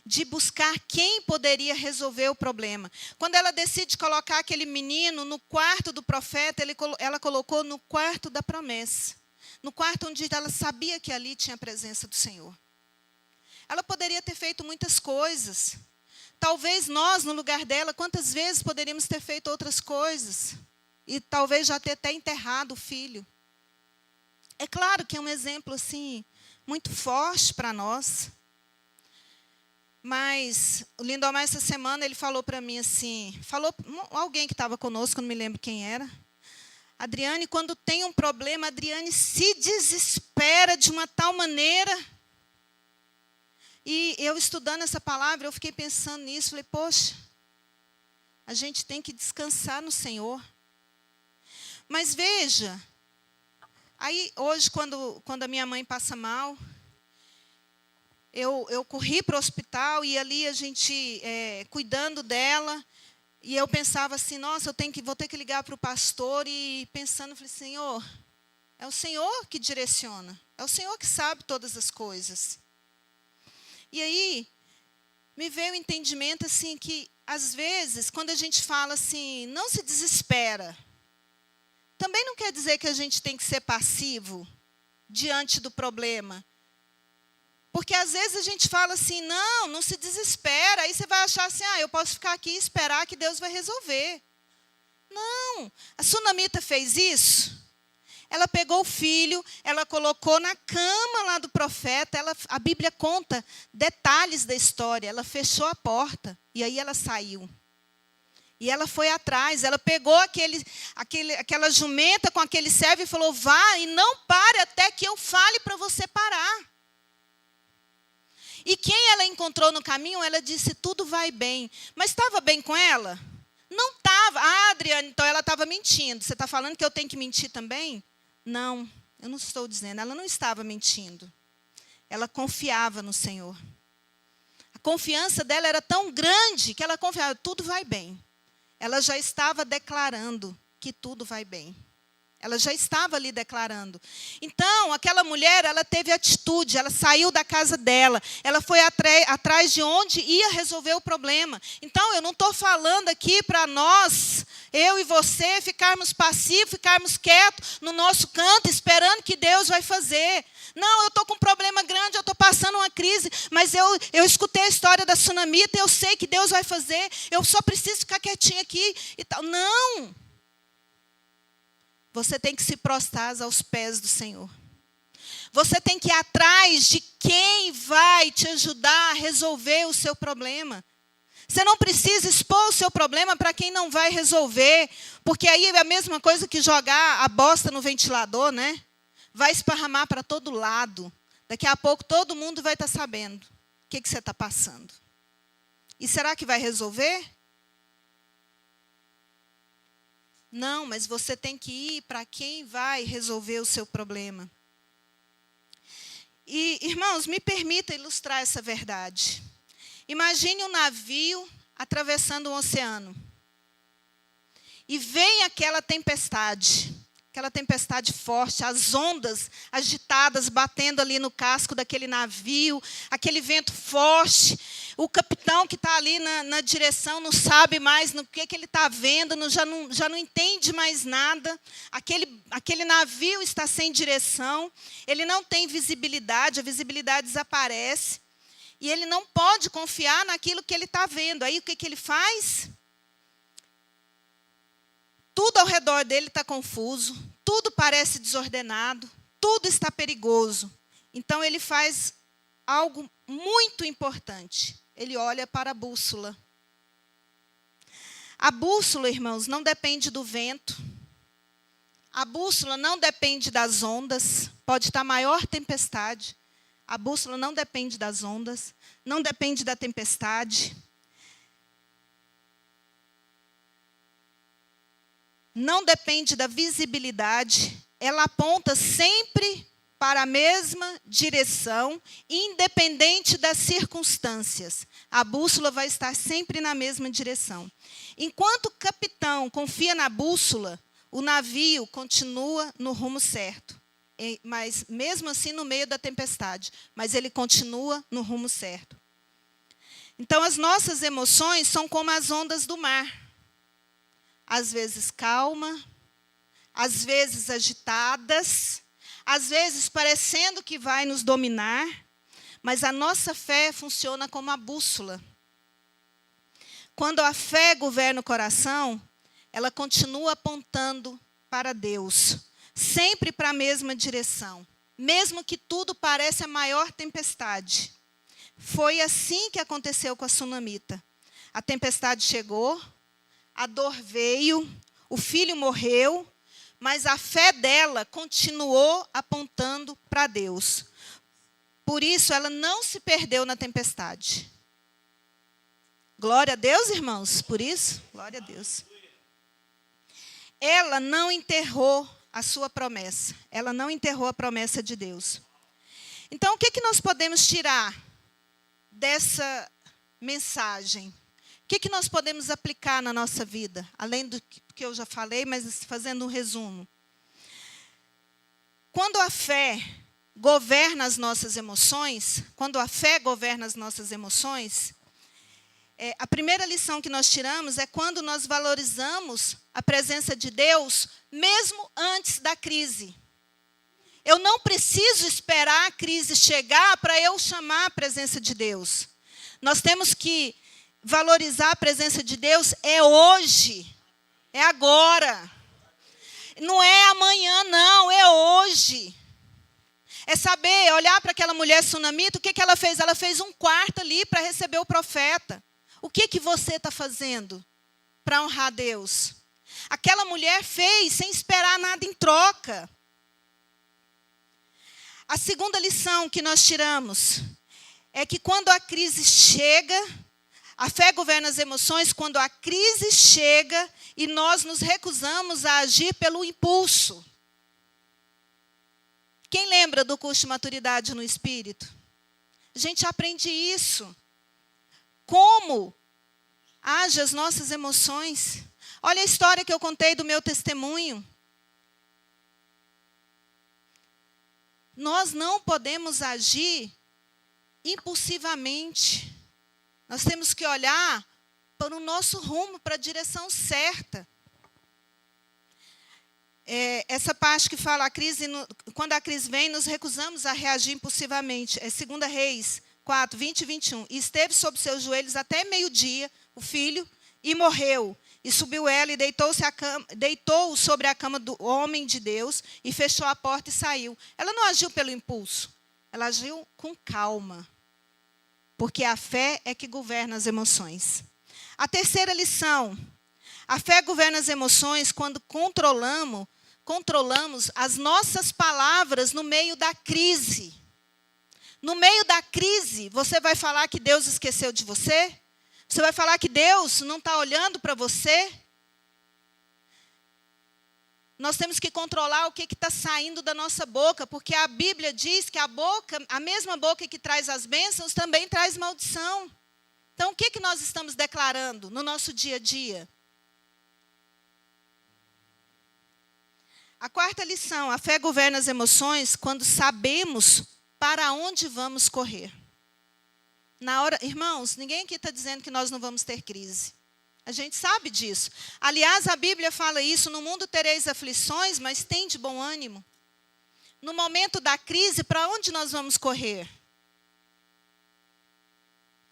De buscar quem poderia resolver o problema. Quando ela decide colocar aquele menino no quarto do profeta, ela colocou no quarto da promessa. No quarto onde ela sabia que ali tinha a presença do Senhor. Ela poderia ter feito muitas coisas. Talvez nós, no lugar dela, quantas vezes poderíamos ter feito outras coisas? E talvez já ter até enterrado o filho. É claro que é um exemplo assim, muito forte para nós. Mas o Lindomar, essa semana, ele falou para mim assim, falou alguém que estava conosco, não me lembro quem era. Adriane, quando tem um problema, a Adriane se desespera de uma tal maneira. E eu estudando essa palavra, eu fiquei pensando nisso, falei, poxa, a gente tem que descansar no Senhor. Mas veja, aí hoje, quando a minha mãe passa mal, eu corri para o hospital e ali a gente cuidando dela, e eu pensava assim, nossa, vou ter que ligar para o pastor, e pensando, falei, Senhor, é o Senhor que direciona, é o Senhor que sabe todas as coisas. E aí, me veio o entendimento assim que, às vezes, quando a gente fala assim, não se desespera, também não quer dizer que a gente tem que ser passivo diante do problema. Porque, às vezes, a gente fala assim, não se desespera. Aí você vai achar assim, eu posso ficar aqui e esperar que Deus vai resolver. Não, a sunamita fez isso. Ela pegou o filho, ela colocou na cama lá do profeta. A Bíblia conta detalhes da história. Ela fechou a porta e aí ela saiu. E ela foi atrás, ela pegou aquela jumenta com aquele servo e falou, vá e não pare até que eu fale para você parar. E quem ela encontrou no caminho, ela disse, tudo vai bem. Mas estava bem com ela? Não estava. Ah, Adriane, então ela estava mentindo. Você está falando que eu tenho que mentir também? Não, eu não estou dizendo. Ela não estava mentindo. Ela confiava no Senhor. A confiança dela era tão grande que ela confiava, tudo vai bem. Ela já estava declarando que tudo vai bem. Ela já estava ali declarando. Então, aquela mulher, ela teve atitude, ela saiu da casa dela, ela foi atrás de onde ia resolver o problema. Então, eu não estou falando aqui para nós, eu e você, ficarmos passivos, ficarmos quietos no nosso canto, esperando que Deus vai fazer. Não, eu estou com um problema grande, eu estou passando uma crise, mas eu escutei a história da sunamita, eu sei que Deus vai fazer, eu só preciso ficar quietinho aqui e tal. Não! Você tem que se prostrar aos pés do Senhor. Você tem que ir atrás de quem vai te ajudar a resolver o seu problema. Você não precisa expor o seu problema para quem não vai resolver, porque aí é a mesma coisa que jogar a bosta no ventilador, né? Vai esparramar para todo lado. Daqui a pouco todo mundo vai estar sabendo o que você está passando. E será que vai resolver? Não, mas você tem que ir para quem vai resolver o seu problema. E, irmãos, me permita ilustrar essa verdade. Imagine um navio atravessando um oceano. E vem aquela tempestade forte, as ondas agitadas batendo ali no casco daquele navio, aquele vento forte. O capitão que está ali na direção não sabe mais no que ele está vendo, já não entende mais nada. Aquele navio está sem direção, ele não tem visibilidade, a visibilidade desaparece. E ele não pode confiar naquilo que ele está vendo. Aí o que ele faz? Tudo ao redor dele está confuso, tudo parece desordenado, tudo está perigoso. Então ele faz algo muito importante. Ele olha para a bússola. A bússola, irmãos, não depende do vento. A bússola não depende das ondas. Pode estar a maior tempestade. A bússola não depende das ondas, não depende da tempestade. Não depende da visibilidade. Ela aponta sempre para a mesma direção, independente das circunstâncias. A bússola vai estar sempre na mesma direção. Enquanto o capitão confia na bússola, o navio continua no rumo certo. Mas mesmo assim no meio da tempestade, mas ele continua no rumo certo. Então as nossas emoções são como as ondas do mar. Às vezes calma, às vezes agitadas, às vezes parecendo que vai nos dominar, mas a nossa fé funciona como a bússola. Quando a fé governa o coração, ela continua apontando para Deus, sempre para a mesma direção, mesmo que tudo pareça a maior tempestade. Foi assim que aconteceu com a sunamita. A tempestade chegou, a dor veio, o filho morreu, mas a fé dela continuou apontando para Deus. Por isso, ela não se perdeu na tempestade. Glória a Deus, irmãos, por isso, glória a Deus. Ela não enterrou a sua promessa. Ela não enterrou a promessa de Deus. Então, o que nós podemos tirar dessa mensagem? O que nós podemos aplicar na nossa vida? Além do que eu já falei, mas fazendo um resumo. Quando a fé governa as nossas emoções, a primeira lição que nós tiramos é quando nós valorizamos a presença de Deus, mesmo antes da crise. Eu não preciso esperar a crise chegar para eu chamar a presença de Deus. Nós temos que valorizar a presença de Deus hoje, é agora. Não é amanhã, não, é hoje. É saber, olhar para aquela mulher sunamita, o que ela fez? Ela fez um quarto ali para receber o profeta. O que você está fazendo para honrar Deus? Aquela mulher fez sem esperar nada em troca. A segunda lição que nós tiramos é que quando a crise chega, a fé governa as emoções quando a crise chega e nós nos recusamos a agir pelo impulso. Quem lembra do curso de maturidade no Espírito? A gente aprende isso. Como agem as nossas emoções. Olha a história que eu contei do meu testemunho. Nós não podemos agir impulsivamente. Nós temos que olhar para o nosso rumo, para a direção certa. Essa parte que fala, quando a crise vem, nos recusamos a reagir impulsivamente. É 2 Reis 4, 20 e 21. E esteve sobre seus joelhos até meio-dia, o filho, e morreu. E subiu ela e deitou-o sobre a cama do homem de Deus, e fechou a porta e saiu. Ela não agiu pelo impulso, ela agiu com calma. Porque a fé é que governa as emoções. A terceira lição. A fé governa as emoções quando controlamos as nossas palavras no meio da crise. No meio da crise, você vai falar que Deus esqueceu de você? Você vai falar que Deus não está olhando para você? Nós temos que controlar o que está saindo da nossa boca, porque a Bíblia diz que a mesma boca que traz as bênçãos, também traz maldição. Então, o que nós estamos declarando no nosso dia a dia? A quarta lição, a fé governa as emoções quando sabemos para onde vamos correr. Na hora, irmãos, ninguém aqui está dizendo que nós não vamos ter crise. A gente sabe disso. Aliás, a Bíblia fala isso, no mundo tereis aflições, mas tende bom ânimo. No momento da crise, para onde nós vamos correr?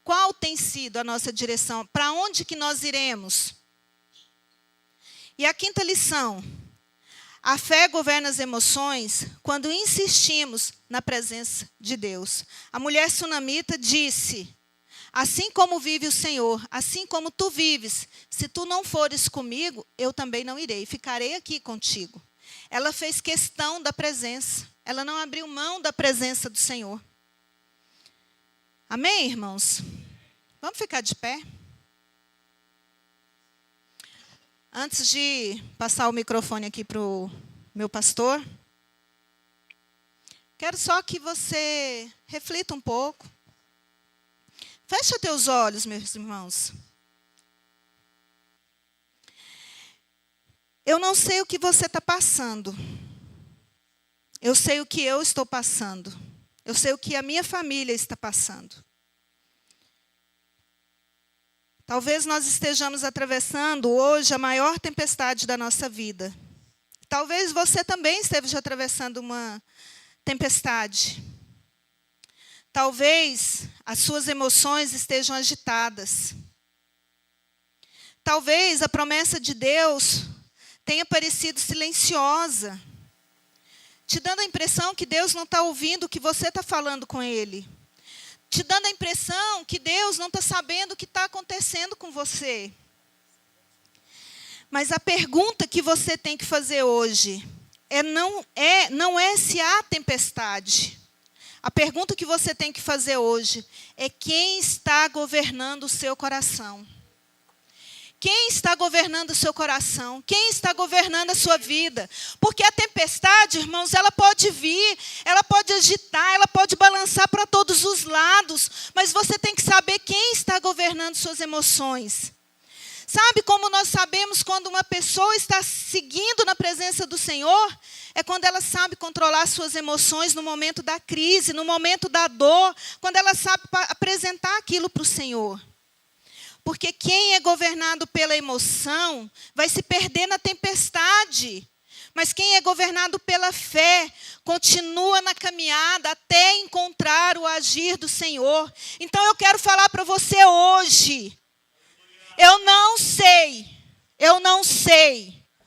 Qual tem sido a nossa direção? Para onde que nós iremos? E a quinta lição. A fé governa as emoções quando insistimos na presença de Deus. A mulher sunamita disse: assim como vive o Senhor, assim como tu vives, se tu não fores comigo, eu também não irei, ficarei aqui contigo. Ela fez questão da presença, ela não abriu mão da presença do Senhor. Amém, irmãos? Vamos ficar de pé? Antes de passar o microfone aqui para o meu pastor, quero só que você reflita um pouco. Fecha teus olhos, meus irmãos. Eu não sei o que você está passando. Eu sei o que eu estou passando. Eu sei o que a minha família está passando. Talvez nós estejamos atravessando hoje a maior tempestade da nossa vida. Talvez você também esteja atravessando uma tempestade. Talvez as suas emoções estejam agitadas. Talvez a promessa de Deus tenha parecido silenciosa, te dando a impressão que Deus não está ouvindo o que você está falando com Ele. Te dando a impressão que Deus não está sabendo o que está acontecendo com você. Mas a pergunta que você tem que fazer hoje não é se há tempestade. A pergunta que você tem que fazer hoje é quem está governando o seu coração. Quem está governando o seu coração? Quem está governando a sua vida? Porque a tempestade, irmãos, ela pode vir, ela pode agitar, ela pode balançar para todos os lados, mas você tem que saber quem está governando suas emoções. Sabe como nós sabemos quando uma pessoa está seguindo na presença do Senhor? É quando ela sabe controlar suas emoções no momento da crise, no momento da dor, quando ela sabe apresentar aquilo para o Senhor. Porque quem é governado pela emoção vai se perder na tempestade. Mas quem é governado pela fé continua na caminhada até encontrar o agir do Senhor. Então eu quero falar para você hoje. Eu não sei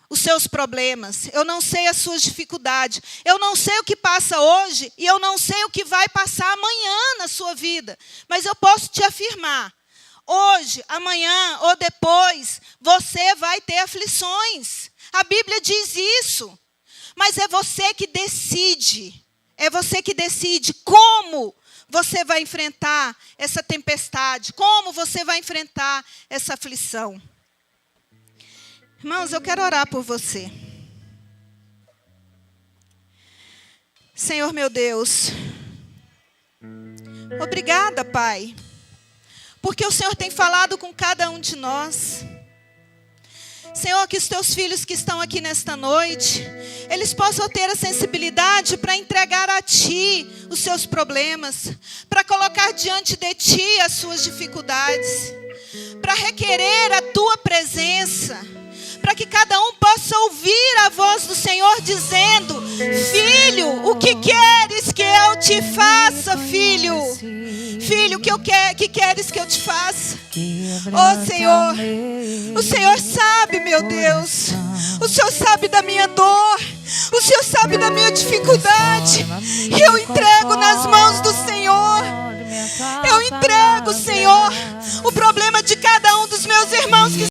os seus problemas, eu não sei as suas dificuldades, eu não sei o que passa hoje e eu não sei o que vai passar amanhã na sua vida. Mas eu posso te afirmar, hoje, amanhã ou depois, você vai ter aflições. A Bíblia diz isso, mas é você que decide. É você que decide como você vai enfrentar essa tempestade, como você vai enfrentar essa aflição. Irmãos, eu quero orar por você. Senhor meu Deus, obrigada, Pai, porque o Senhor tem falado com cada um de nós. Senhor, que os teus filhos que estão aqui nesta noite, eles possam ter a sensibilidade para entregar a Ti os seus problemas, para colocar diante de Ti as suas dificuldades, para requerer a Tua presença, para que cada um possa ouvir a voz do Senhor dizendo: filho, o que queres que eu te faça, filho? Filho, que queres que eu te faça? Oh Senhor, o Senhor sabe, meu Deus, o Senhor sabe da minha dor, o Senhor sabe da minha dificuldade, e eu entrego nas mãos do Senhor. Eu entrego, Senhor,